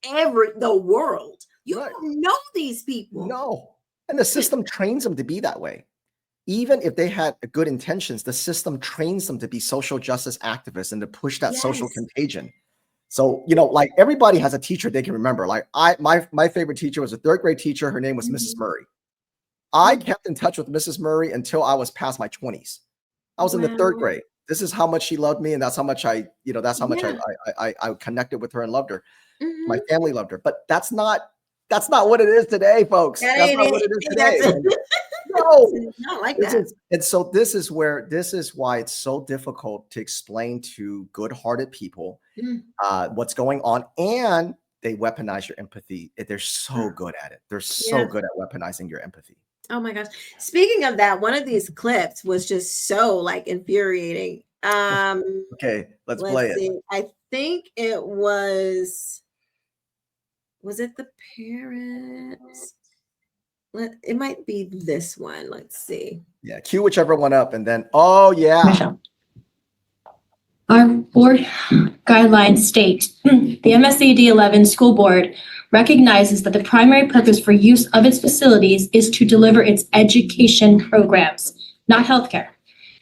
Speaker 1: the world. You
Speaker 2: right.
Speaker 1: don't know these people.
Speaker 2: No. And the system trains them to be that way. Even if they had good intentions, the system trains them to be social justice activists and to push that social
Speaker 1: Yes.
Speaker 2: contagion. So, like everybody has a teacher they can remember. Like my favorite teacher was a third grade teacher. Her name was Mrs.
Speaker 1: Mhm.
Speaker 2: Murray. I
Speaker 1: Mm.
Speaker 2: kept in touch with Mrs. Murray until I was past my 20s. I was in the third
Speaker 1: Wow.
Speaker 2: grade. This is how much she loved me, and that's how much that's how much
Speaker 1: Yeah.
Speaker 2: I connected with her and loved her. My
Speaker 1: Mhm.
Speaker 2: family loved her, but that's not what it is today, folks.
Speaker 1: That
Speaker 2: That's
Speaker 1: ain't
Speaker 2: not what it
Speaker 1: it.
Speaker 2: is
Speaker 1: That's
Speaker 2: today.
Speaker 1: it.
Speaker 2: And no,
Speaker 1: It's not like
Speaker 2: this
Speaker 1: that.
Speaker 2: is and so this is why it's so difficult to explain to good-hearted people
Speaker 1: Mm.
Speaker 2: what's going on, and they weaponize your empathy. They're so good at it. They're so
Speaker 1: Yeah.
Speaker 2: good at weaponizing your empathy.
Speaker 1: Oh my gosh. Speaking of that, one of these clips was just so like infuriating.
Speaker 2: Okay, let's
Speaker 1: Let's
Speaker 2: play it.
Speaker 1: see. I think was it the parents? It might be this one. Let's see.
Speaker 2: Yeah, cue whichever one up, and then oh yeah,
Speaker 3: Michelle. Our board guidelines state the MSAD 11 school board recognizes that the primary purpose for use of its facilities is to deliver its education programs, not healthcare.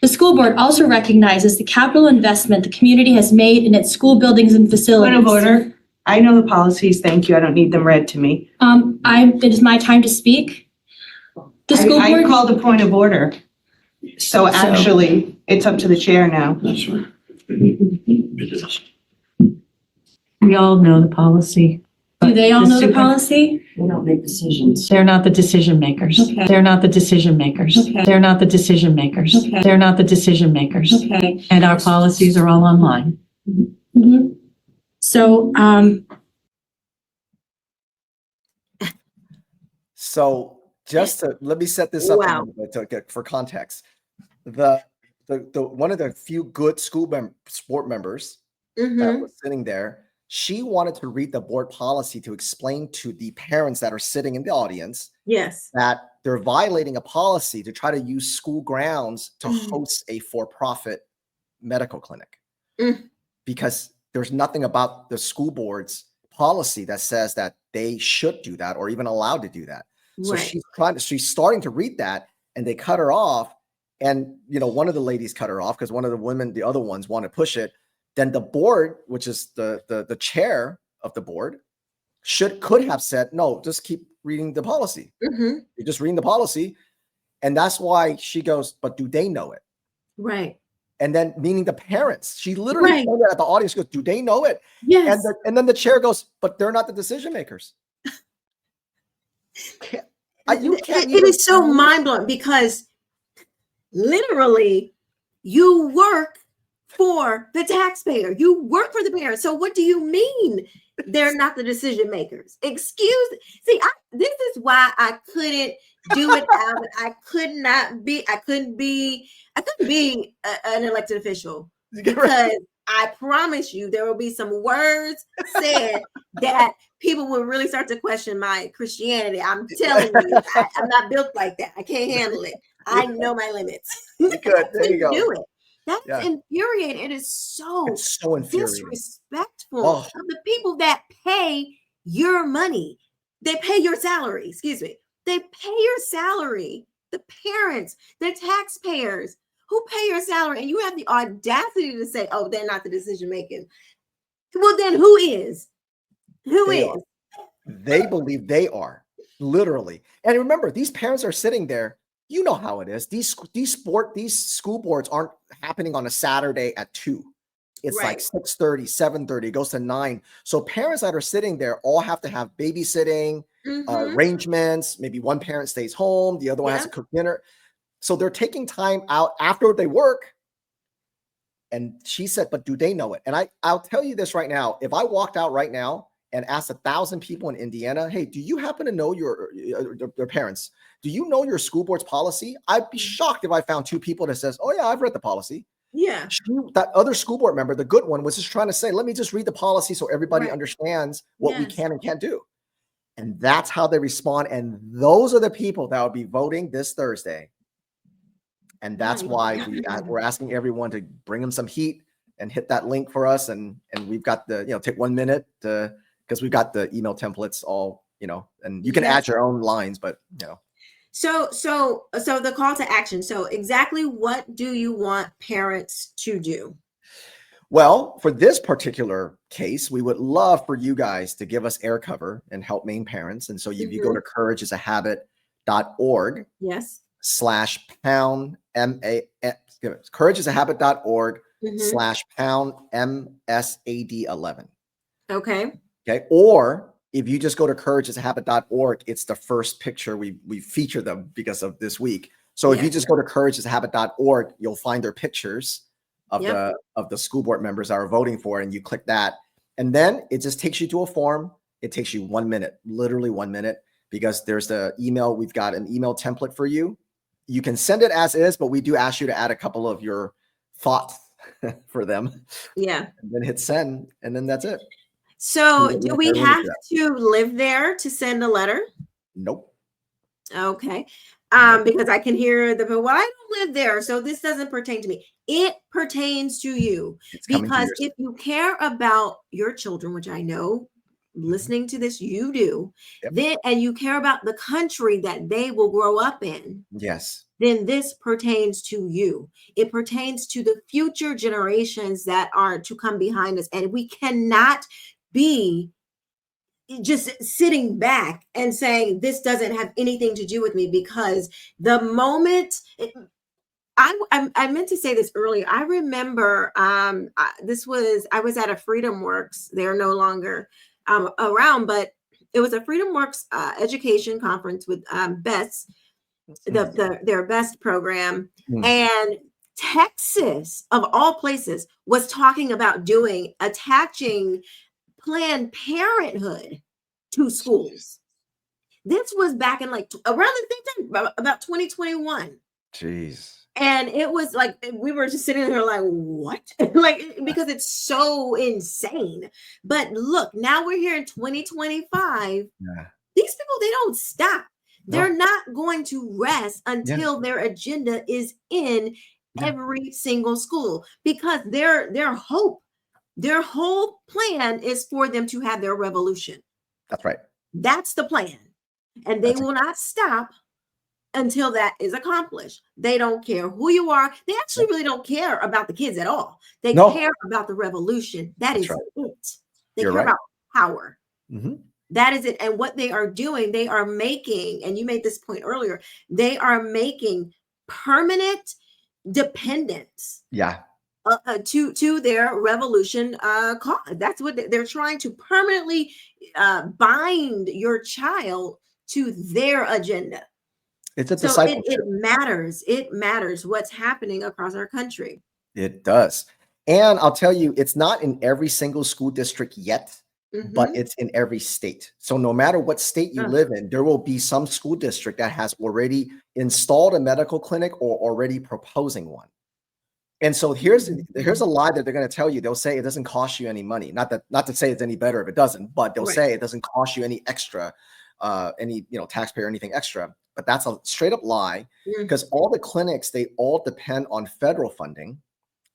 Speaker 3: The school board also recognizes the capital investment the community has made in its school buildings and facilities.
Speaker 4: Point of order. I know the policies. Thank you. I don't need them read to me.
Speaker 3: It is my time to speak. The school
Speaker 4: I
Speaker 3: board.
Speaker 4: called a point of order. So actually, it's up to the chair now.
Speaker 5: That's right. We all know the policy.
Speaker 3: Do they all
Speaker 5: The
Speaker 3: know the
Speaker 5: super-
Speaker 3: policy?
Speaker 5: They don't make decisions. They're not the decision makers.
Speaker 3: Okay.
Speaker 5: They're not the decision makers.
Speaker 3: Okay.
Speaker 5: They're not the decision makers.
Speaker 3: Okay.
Speaker 5: They're not the decision makers.
Speaker 3: Okay.
Speaker 5: And our policies are all online.
Speaker 3: Mhm. So,
Speaker 2: So just to let me set this up a
Speaker 1: Wow.
Speaker 2: little bit for context. The one of the few good sport members that
Speaker 1: Mhm.
Speaker 2: was sitting there, she wanted to read the board policy to explain to the parents that are sitting in the audience
Speaker 1: Yes.
Speaker 2: that they're violating a policy to try to use school grounds to
Speaker 1: Mm.
Speaker 2: host a for-profit medical clinic.
Speaker 1: Mm.
Speaker 2: Because there's nothing about the school board's policy that says that they should do that or even allowed to do that. So
Speaker 1: Right.
Speaker 2: she's starting to read that, and they cut her off. And one of the ladies cut her off because one of the women, the other ones, want to push it. Then the board, which is the chair of the board, could have said, no, just keep reading the policy.
Speaker 1: Mhm.
Speaker 2: You're just reading the policy. And that's why she goes, but do they know it?
Speaker 1: Right.
Speaker 2: And then meaning the parents, she literally
Speaker 1: Right.
Speaker 2: pointed at the audience, goes, do they know it?
Speaker 1: Yes.
Speaker 2: And then the chair goes, but they're not the decision makers.
Speaker 1: It is so mind blowing because literally you work for the taxpayer. You work for the parents. So what do you mean they're not the decision makers? See, this is why I couldn't do it, Alvin. I couldn't be an elected official because I promise you there will be some words said that people will really start to question my Christianity. I'm telling you, I'm not built like that. I can't handle it. I know my limits.
Speaker 2: You could. There you go.
Speaker 1: Do it. That's
Speaker 2: Yeah.
Speaker 1: infuriating. It is so
Speaker 2: It's so infuriating.
Speaker 1: disrespectful
Speaker 2: Oh.
Speaker 1: of the people that pay your money. They pay your salary. Excuse me. They pay your salary. The parents, the taxpayers who pay your salary, and you have the audacity to say, "Oh, they're not the decision making." Well, then who is? Who
Speaker 2: They
Speaker 1: is?
Speaker 2: are. They believe they are, literally. And remember, these parents are sitting there. You know how it is. These school boards aren't happening on a Saturday at 2. It's like
Speaker 1: Right.
Speaker 2: 6:30, 7:30, it goes to 9. So parents that are sitting there all have to have babysitting
Speaker 1: Mhm.
Speaker 2: arrangements. Maybe one parent stays home, the other one has to
Speaker 1: Yeah.
Speaker 2: cook dinner. So they're taking time out after they work. And she said, but do they know it? And I'll tell you this right now. If I walked out right now and asked 1,000 people in Indiana, hey, do you happen to know their parents? Do you know your school board's policy? I'd be shocked if I found 2 people that says, oh yeah, I've read the policy.
Speaker 1: Yeah.
Speaker 2: That other school board member, the good one, was just trying to say, let me just read the policy so everybody
Speaker 1: Right.
Speaker 2: understands what we
Speaker 1: Yes.
Speaker 2: can and can't do. And that's how they respond. And those are the people that will be voting this Thursday. And that's
Speaker 1: My
Speaker 2: why
Speaker 1: God.
Speaker 2: we're asking everyone to bring them some heat and hit that link for us. And we've got take 1 minute because we've got the email templates all, and you can
Speaker 1: Yes.
Speaker 2: add your own lines, but
Speaker 1: So the call to action. So exactly what do you want parents to do?
Speaker 2: Well, for this particular case, we would love for you guys to give us air cover and help Maine parents. And so if you go to courageisahabit.org
Speaker 1: Yes.
Speaker 2: /pound courageisahabit.org
Speaker 1: Mhm.
Speaker 2: /pound MSAD11.
Speaker 1: Okay.
Speaker 2: Okay. Or if you just go to courageisahabit.org, it's the first picture we feature them because of this week. So if you
Speaker 1: Yes.
Speaker 2: just go to courageisahabit.org, you'll find their pictures of
Speaker 1: Yep.
Speaker 2: the school board members that are voting for it, and you click that. And then it just takes you to a form. It takes you 1 minute, literally 1 minute, because there's the email. We've got an email template for you. You can send it as is, but we do ask you to add a couple of your thoughts for them.
Speaker 1: Yeah.
Speaker 2: And then hit send, and then that's it.
Speaker 1: So
Speaker 2: Yeah,
Speaker 1: do we
Speaker 2: everyone
Speaker 1: have
Speaker 2: is
Speaker 1: to live there to send a letter?
Speaker 2: Nope.
Speaker 1: Okay.
Speaker 2: Nope.
Speaker 1: Because I can hear well, I don't live there, so this doesn't pertain to me. It pertains to you
Speaker 2: It's coming to
Speaker 1: because
Speaker 2: yours.
Speaker 1: if you care about your children, which I know listening to this, you do,
Speaker 2: Yep.
Speaker 1: then, and you care about the country that they will grow up in,
Speaker 2: Yes.
Speaker 1: then this pertains to you. It pertains to the future generations that are to come behind us. And we cannot be just sitting back and saying, this doesn't have anything to do with me, because the moment I meant to say this earlier. I remember I was at a Freedom Works. They're no longer around, but it was a Freedom Works education conference with BEST, their BEST program,
Speaker 2: Mm.
Speaker 1: and Texas, of all places, was talking about attaching Planned Parenthood to schools. This was back in like around the same time, about 2021.
Speaker 2: Jeez.
Speaker 1: And it was like, we were just sitting there like, what? Like, because it's so insane. But look, now we're here in 2025.
Speaker 2: Yeah.
Speaker 1: These people, they don't stop. They're
Speaker 2: No.
Speaker 1: not going to rest until their agenda is in every single school, because their whole plan is for them to have their revolution.
Speaker 2: That's right.
Speaker 1: That's the plan. And they will not stop until that is accomplished. They don't care who you are. They actually really don't care about the kids at all. They care about the revolution. That is it. They care about power.
Speaker 2: Mm-hmm.
Speaker 1: That is it. And what they are doing, they are making, and you made this point earlier, they are making permanent dependence.
Speaker 2: Yeah.
Speaker 1: To their revolution cause. That's what they're trying to permanently bind your child to their agenda.
Speaker 2: It's a
Speaker 1: So
Speaker 2: discipleship.
Speaker 1: it matters. It matters what's happening across our country.
Speaker 2: It does. And I'll tell you, it's not in every single school district yet, but it's in every state. So no matter what state you live in, there will be some school district that has already installed a medical clinic or already proposing one. And so here's a lie that they're going to tell you. They'll say it doesn't cost you any money. Not to say it's any better if it doesn't, but they'll say it doesn't cost you any extra, taxpayer, anything extra. But that's a straight up lie, because all the clinics, they all depend on federal funding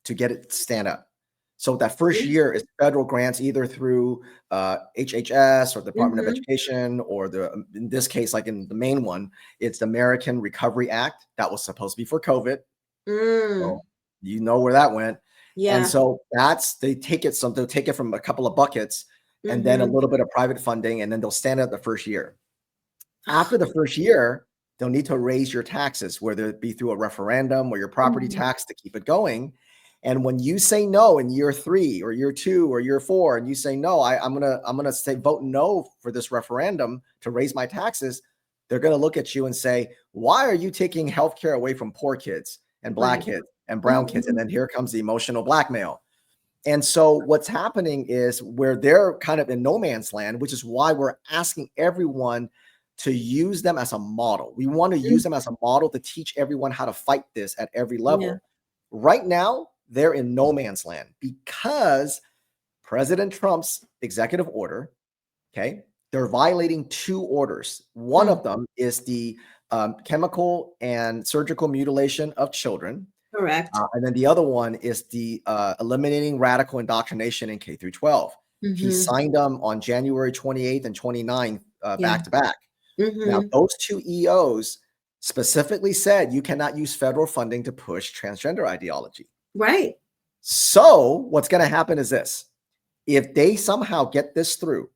Speaker 2: to get it to stand up. So that first year is federal grants, either through HHS or the Department of Education, or in this case, like in the Maine one, it's the American Recovery Act that was supposed to be for COVID. So you know where that went. Yeah. And so they'll take it from a couple of buckets and then a little bit of private funding, and then they'll stand it the first year. After the first year, they'll need to raise your taxes, whether it be through a referendum or your property tax, to keep it going. And when you say no in year 3 or year 2 or year 4, and you say no, I'm gonna say vote no for this referendum to raise my taxes, they're gonna look at you and say, why are you taking healthcare away from poor kids and Black kids and brown kids? And then here comes the emotional blackmail. And so what's happening is, where they're kind of in no man's land, which is why we're asking everyone to use them as a model. We want to use them as a model to teach everyone how to fight this at every level. Yeah. Right now, they're in no man's land because President Trump's executive order, they're violating 2 orders. One of them is the chemical and surgical mutilation of children.
Speaker 1: Correct.
Speaker 2: And then the other one is the eliminating radical indoctrination in K through 12. He signed them on January 28th and 29th back to back. Now, those 2 EOs specifically said you cannot use federal funding to push transgender ideology.
Speaker 1: Right.
Speaker 2: So what's going to happen is this. If they somehow get this through,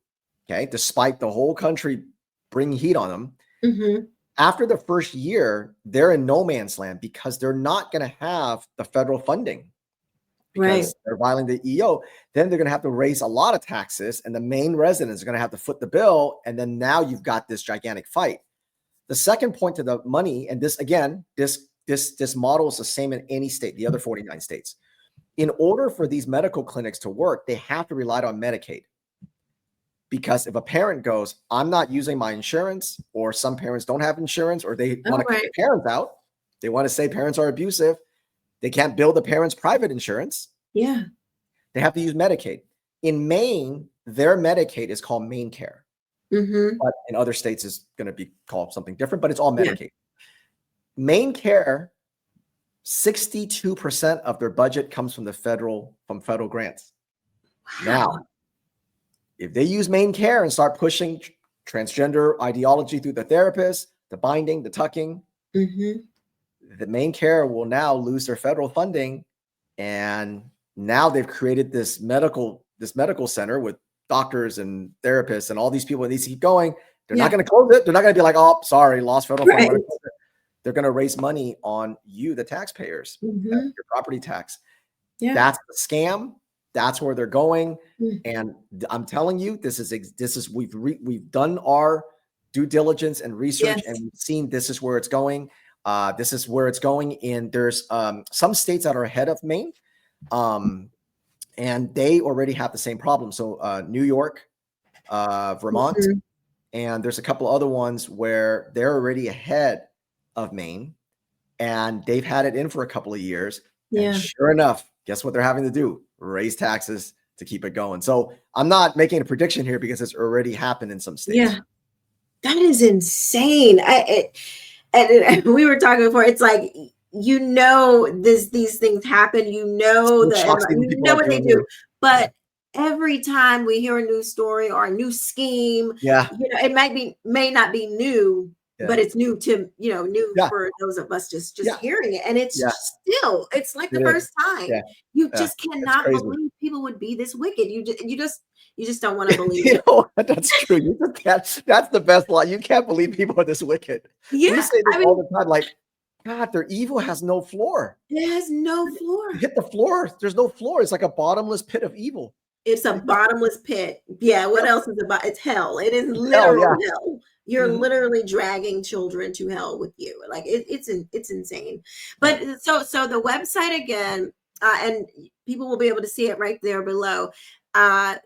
Speaker 2: despite the whole country bringing heat on them, after the first year, they're in no man's land, because they're not going to have the federal funding. Because they're violating the EO. Then they're going to have to raise a lot of taxes, and the Maine residents are going to have to foot the bill. And then now you've got this gigantic fight. The second point to the money, and this again, this model is the same in any state, the other 49 states. In order for these medical clinics to work, they have to rely on Medicaid. Because if a parent goes, I'm not using my insurance, or some parents don't have insurance, or they want to kick the parents out, they want to say parents are abusive, they can't bill the parents' private insurance.
Speaker 1: Yeah.
Speaker 2: They have to use Medicaid. In Maine, their Medicaid is called Maine Care. But in other states, it's going to be called something different, but it's all Medicaid. Yeah. Maine Care, 62% of their budget comes from federal grants. Wow. Now, if they use Maine Care and start pushing transgender ideology through the therapist, the binding, the tucking, the Maine Care will now lose their federal funding. And now they've created this medical center with doctors and therapists and all these people that need to keep going. They're not going to close it. They're not going to be like, oh, sorry, lost federal funding. They're going to raise money on you, the taxpayers, your property tax. That's the scam. That's where they're going. And I'm telling you, this is we've done our due diligence and research, and we've seen this is where it's going. This is where it's going. And there's some states that are ahead of Maine, and they already have the same problem. So New York, Vermont, and there's a couple other ones where they're already ahead of Maine, and they've had it in for a couple of years. And sure enough, guess what they're having to do? Raise taxes to keep it going. So I'm not making a prediction here because it's already happened in some states.
Speaker 1: Yeah, that is insane. And we were talking before. It's like, you know, these things happen. You know what they do. But every time we hear a new story or a new scheme, you know, it may not be new, but it's new to, you know, new for those of us just hearing it. And it's still, it's like the first time. You just cannot believe people would be this wicked. You just don't want to believe it.
Speaker 2: That's true. You just can't. That's the best lie. You can't believe people are this wicked. We say this all the time, like, God, their evil has no floor.
Speaker 1: It has no floor.
Speaker 2: You hit the floor. There's no floor. It's like a bottomless pit of evil.
Speaker 1: It's a bottomless pit. Yeah. What else is about? It's hell. It is literal hell. You're literally dragging children to hell with you. Like it's insane. But so the website again, and people will be able to see it right there below. Give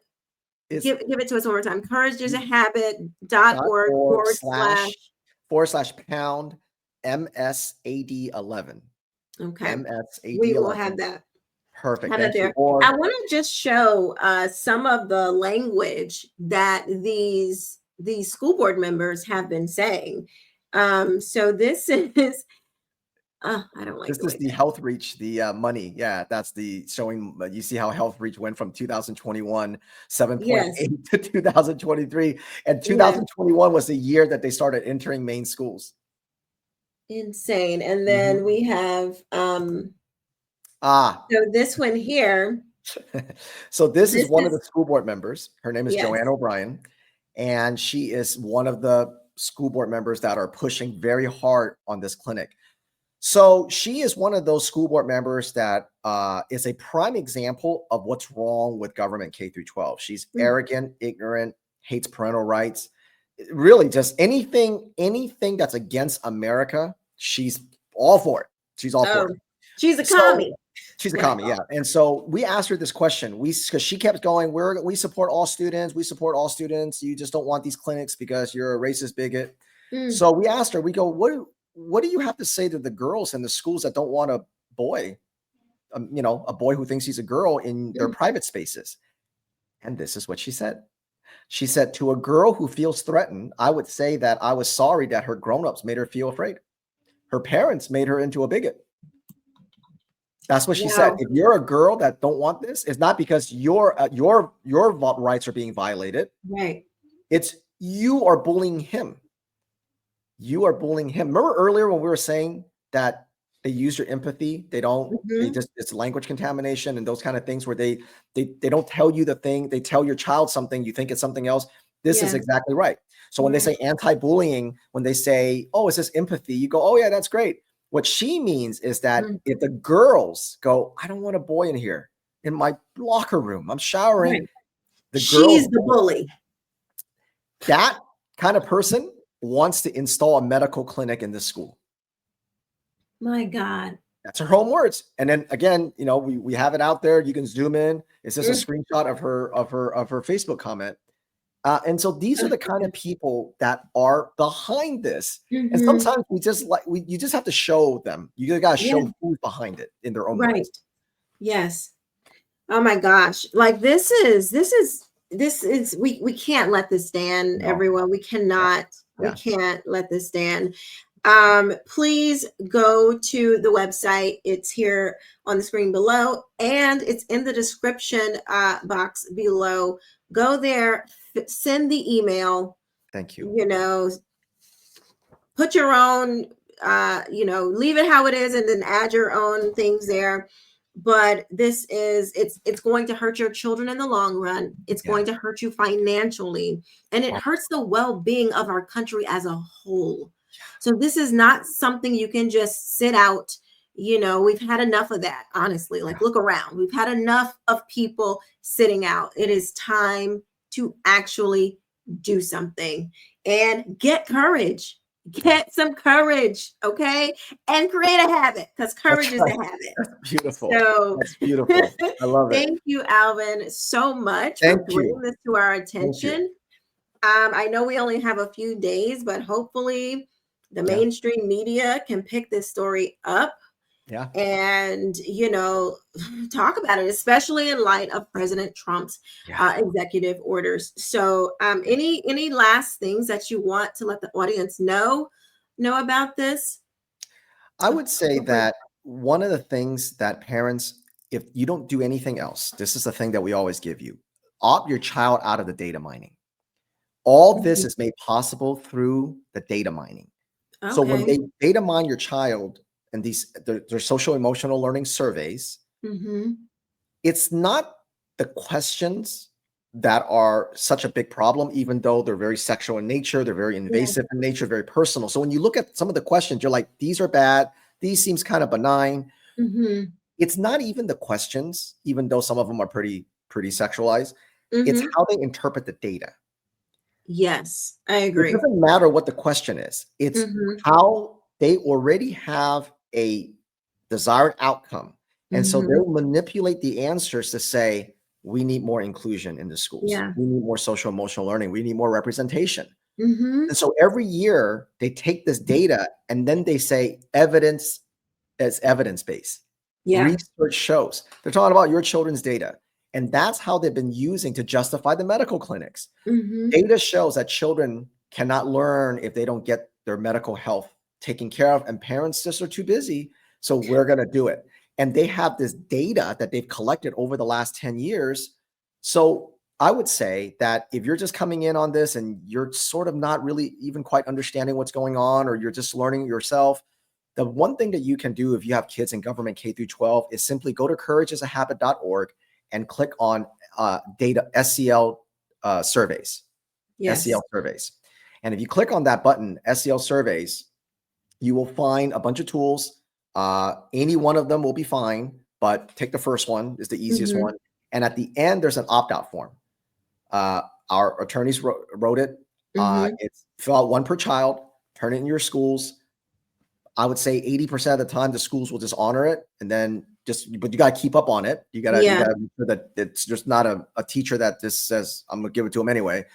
Speaker 1: it to us one more time.
Speaker 2: courageisahhabit.org/pound MSAD11.
Speaker 1: Okay.
Speaker 2: MSAD11.
Speaker 1: We will have that.
Speaker 2: Perfect.
Speaker 1: Have it there. I want to just show some of the language that these school board members have been saying. So this is, I don't like
Speaker 2: this is the health reach, the money. Yeah, that's the showing. You see how health reach went from 2021 7.8 to 2023, and 2021 was the year that they started entering Maine schools.
Speaker 1: Insane. And then we have so this one here.
Speaker 2: So this is one of the school board members. Her name is Joanne O'Brien, and she is one of the school board members that are pushing very hard on this clinic. So she is one of those school board members that is a prime example of what's wrong with government K through 12. She's arrogant, ignorant, hates parental rights. Really, just anything that's against America, she's all for it. She's all for it.
Speaker 1: She's a commie.
Speaker 2: She's a commie, yeah. And so we asked her this question. Because she kept going, we support all students. We support all students. You just don't want these clinics because you're a racist bigot. So we asked her, we go, what do you have to say to the girls in the schools that don't want a boy, you know, a boy who thinks he's a girl in their private spaces? And this is what she said. She said, to a girl who feels threatened, I would say that I was sorry that her grown-ups made her feel afraid. Her parents made her into a bigot. That's what she said. If you're a girl that don't want this, it's not because your rights are being violated.
Speaker 1: Right.
Speaker 2: It's you are bullying him. You are bullying him. Remember earlier when we were saying that they use your empathy? They don't. They just, it's language contamination and those kind of things where they don't tell you the thing. They tell your child something. You think it's something else. This is exactly right. So when they say anti-bullying, when they say, "Oh, it's just empathy," you go, "Oh yeah, that's great." What she means is that if the girls go, "I don't want a boy in here in my locker room. I'm showering."
Speaker 1: She's the bully.
Speaker 2: That kind of person wants to install a medical clinic in this school.
Speaker 1: My God.
Speaker 2: That's her own words. And then again, you know, we have it out there. You can zoom in. It's just a screenshot of her Facebook comment. And so these are the kind of people that are behind this. And sometimes you just have to show them. You got to show who's behind it in their own
Speaker 1: right. Yes. Oh my gosh. Like this is we can't let this stand, everyone. We cannot. We can't let this stand. Please go to the website. It's here on the screen below, and it's in the description box below. Go there, send the email,
Speaker 2: Thank you.
Speaker 1: Put your own, leave it how it is and then add your own things there. But it's going to hurt your children in the long run. It's going to hurt you financially, and it hurts the well-being of our country as a whole. So this is not something you can just sit out. We've had enough of that, honestly. Like, look around. We've had enough of people sitting out. It is time to actually do something and get courage. Get some courage, okay? And create a habit, because courage is a habit.
Speaker 2: That's beautiful.
Speaker 1: So
Speaker 2: That's beautiful. I love it.
Speaker 1: Thank you, Alvin, so much for bringing this to our attention. I know we only have a few days, but hopefully the mainstream media can pick this story up and, talk about it, especially in light of President Trump's executive orders. So any last things that you want to let the audience know about this?
Speaker 2: I would say that one of the things that parents, if you don't do anything else, this is the thing that we always give you, opt your child out of the data mining. All this is made possible through the data mining. Okay. So when they data mine your child and their social emotional learning surveys, it's not the questions that are such a big problem, even though they're very sexual in nature, they're very invasive in nature, very personal. So when you look at some of the questions, you're like, these are bad. These seems kind of benign. It's not even the questions, even though some of them are pretty sexualized. It's how they interpret the data.
Speaker 1: Yes, I agree.
Speaker 2: It doesn't matter what the question is. It's how they already have a desired outcome. And so they'll manipulate the answers to say, we need more inclusion in the schools. We need more social emotional learning. We need more representation. And so every year they take this data and then they say evidence as evidence-based. Research shows. They're talking about your children's data. And that's how they've been using to justify the medical clinics. Data shows that children cannot learn if they don't get their medical health taken care of, and parents just are too busy. So we're going to do it. And they have this data that they've collected over the last 10 years. So I would say that if you're just coming in on this and you're sort of not really even quite understanding what's going on, or you're just learning yourself, the one thing that you can do if you have kids in government K through 12 is simply go to courageasahabit.org and click on data SEL surveys, SEL surveys. And if you click on that button, SEL surveys, you will find a bunch of tools. Any one of them will be fine, but take the first one, is the easiest one. And at the end, there's an opt-out form. Our attorneys wrote it. It's fill out one per child, turn it in your schools. I would say 80% of the time, the schools will just honor it. And then but you got to keep up on it. You got to make sure that it's just not a teacher that just says, I'm going to give it to them anyway.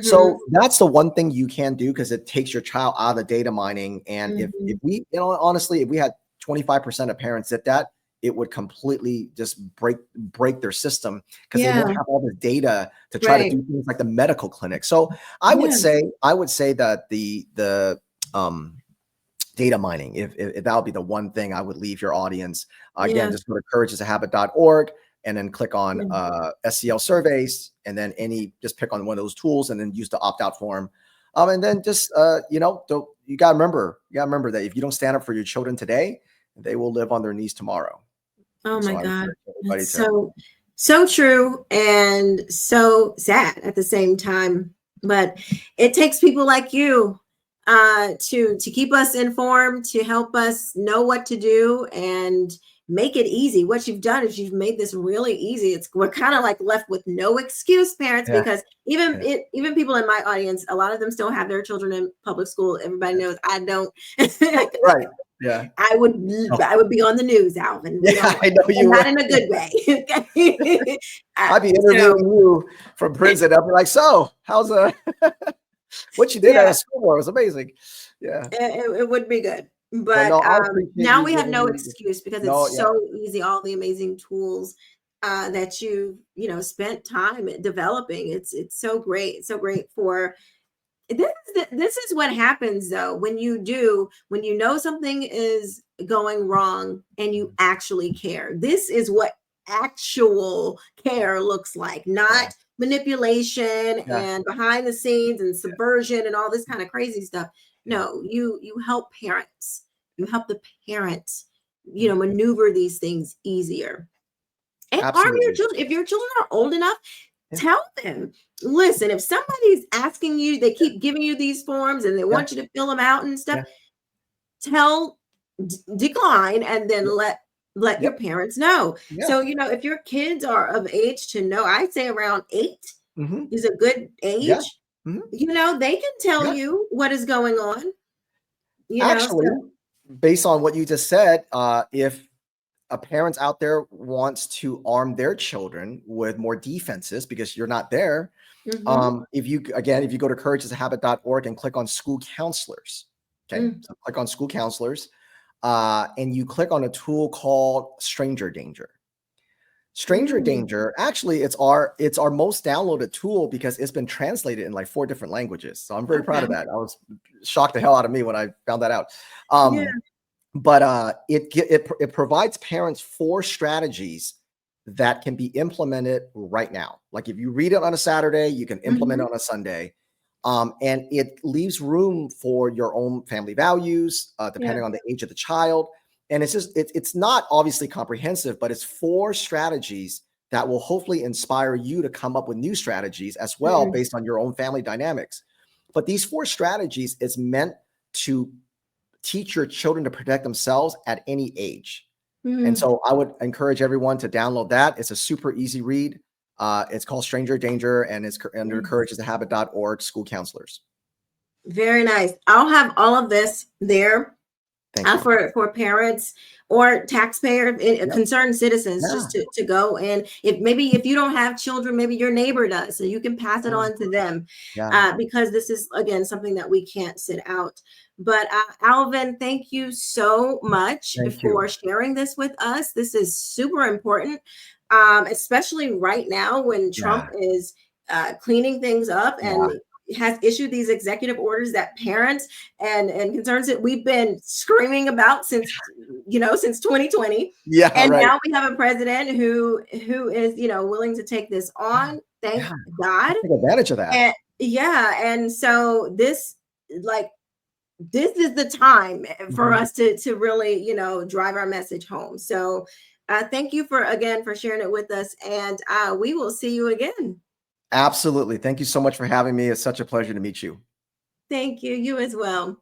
Speaker 2: So that's the one thing you can do, because it takes your child out of the data mining. And if we, honestly, if we had 25% of parents did that, it would completely just break their system, because they won't have all the data to try to do things like the medical clinic. So I would say that the data mining, if that would be the one thing I would leave your audience. Again, just go to courageasahabit.org and then click on SEL surveys, and then just pick on one of those tools and then use the opt-out form. And then just, you got to remember that if you don't stand up for your children today, they will live on their knees tomorrow.
Speaker 1: Oh my God. That's so true and so sad at the same time. But it takes people like you to keep us informed, to help us know what to do and make it easy. What you've done is you've made this really easy. We're kind of like left with no excuse, parents, because even people in my audience, a lot of them still have their children in public school. Everybody knows I don't.
Speaker 2: Right. Yeah.
Speaker 1: I would be on the news, Alvin.
Speaker 2: I know you
Speaker 1: not
Speaker 2: would.
Speaker 1: in a good way.
Speaker 2: I'd be interviewing you from prison. I'd be like, so how's what you did at a school board was amazing. Yeah.
Speaker 1: It would be good. But now we have no excuse, because it's so easy. All the amazing tools that you spent time developing. It's so great. So great for this is what happens though when you know something is going wrong and you actually care. This is what actual care looks like, not manipulation
Speaker 2: Yeah.
Speaker 1: and behind the scenes and subversion and all this kind of crazy stuff. No, you help parents. You help the parents, maneuver these things easier. And arm your
Speaker 2: Absolutely.
Speaker 1: children. If your children are old enough,
Speaker 2: Yeah.
Speaker 1: tell them, listen, if somebody's asking you, they keep giving you these forms and they want you to fill them out and stuff, decline, and then let your
Speaker 2: Yep.
Speaker 1: parents know.
Speaker 2: Yeah.
Speaker 1: So, if your kids are of age to know, I'd say around 8
Speaker 2: Mhm.
Speaker 1: is a good
Speaker 2: Yeah.
Speaker 1: age.
Speaker 2: Mhm.
Speaker 1: They can tell
Speaker 2: Yeah.
Speaker 1: you what is going on,
Speaker 2: Actually,
Speaker 1: so
Speaker 2: based on what you just said, if a parent out there wants to arm their children with more defenses because you're not there,
Speaker 1: mhm.
Speaker 2: if you go to courageisahabit.org and click on school counselors, okay,
Speaker 1: Mm.
Speaker 2: so click on school counselors, and you click on a tool called Stranger Danger. Stranger
Speaker 1: Mm.
Speaker 2: Danger, actually, it's our most downloaded tool because it's been translated in like 4 different languages. So I'm very proud of
Speaker 1: Okay.
Speaker 2: that. I was shocked the hell out of me when I found that out.
Speaker 1: Yeah.
Speaker 2: But it provides parents 4 strategies that can be implemented right now. Like if you read it on a Saturday, you can implement
Speaker 1: Mhm.
Speaker 2: it on a Sunday. And it leaves room for your own family values,
Speaker 1: Yeah.
Speaker 2: depending on the age of the child. And it's not obviously comprehensive, but it's 4 strategies that will hopefully inspire you to come up with new strategies as well
Speaker 1: Mm.
Speaker 2: based on your own family dynamics. But these 4 strategies is meant to teach your children to protect themselves at any age. And
Speaker 1: Mm.
Speaker 2: so I would encourage everyone to download that. It's a super easy read. It's called Stranger Danger, and it's under
Speaker 1: Mm.
Speaker 2: courageisahabit.org school counselors.
Speaker 1: Very nice. I'll have all of this there
Speaker 2: Thank you.
Speaker 1: for parents or taxpayer
Speaker 2: Yep.
Speaker 1: concerned citizens,
Speaker 2: Yeah.
Speaker 1: just to go. And if you don't have children, maybe your neighbor does, so you can pass it on to them,
Speaker 2: Yeah.
Speaker 1: because this is again something that we can't sit out. But Alvin, thank you so much
Speaker 2: Thank you.
Speaker 1: for sharing this with us. This is super important, especially right now when Trump
Speaker 2: Yeah.
Speaker 1: is cleaning things up
Speaker 2: Yeah.
Speaker 1: and has issued these executive orders that parents and concerns that we've been screaming about since 2020.
Speaker 2: Yeah.
Speaker 1: And
Speaker 2: Right.
Speaker 1: now we have a president who is willing to take this on. Thank
Speaker 2: Yeah.
Speaker 1: God.
Speaker 2: Take advantage of that.
Speaker 1: And and so this is the time for
Speaker 2: Mhm.
Speaker 1: us to really drive our message home. So thank you for sharing it with us, and we will see you again.
Speaker 2: Absolutely. Thank you so much for having me. It's such a pleasure to meet you.
Speaker 1: Thank you. You as well.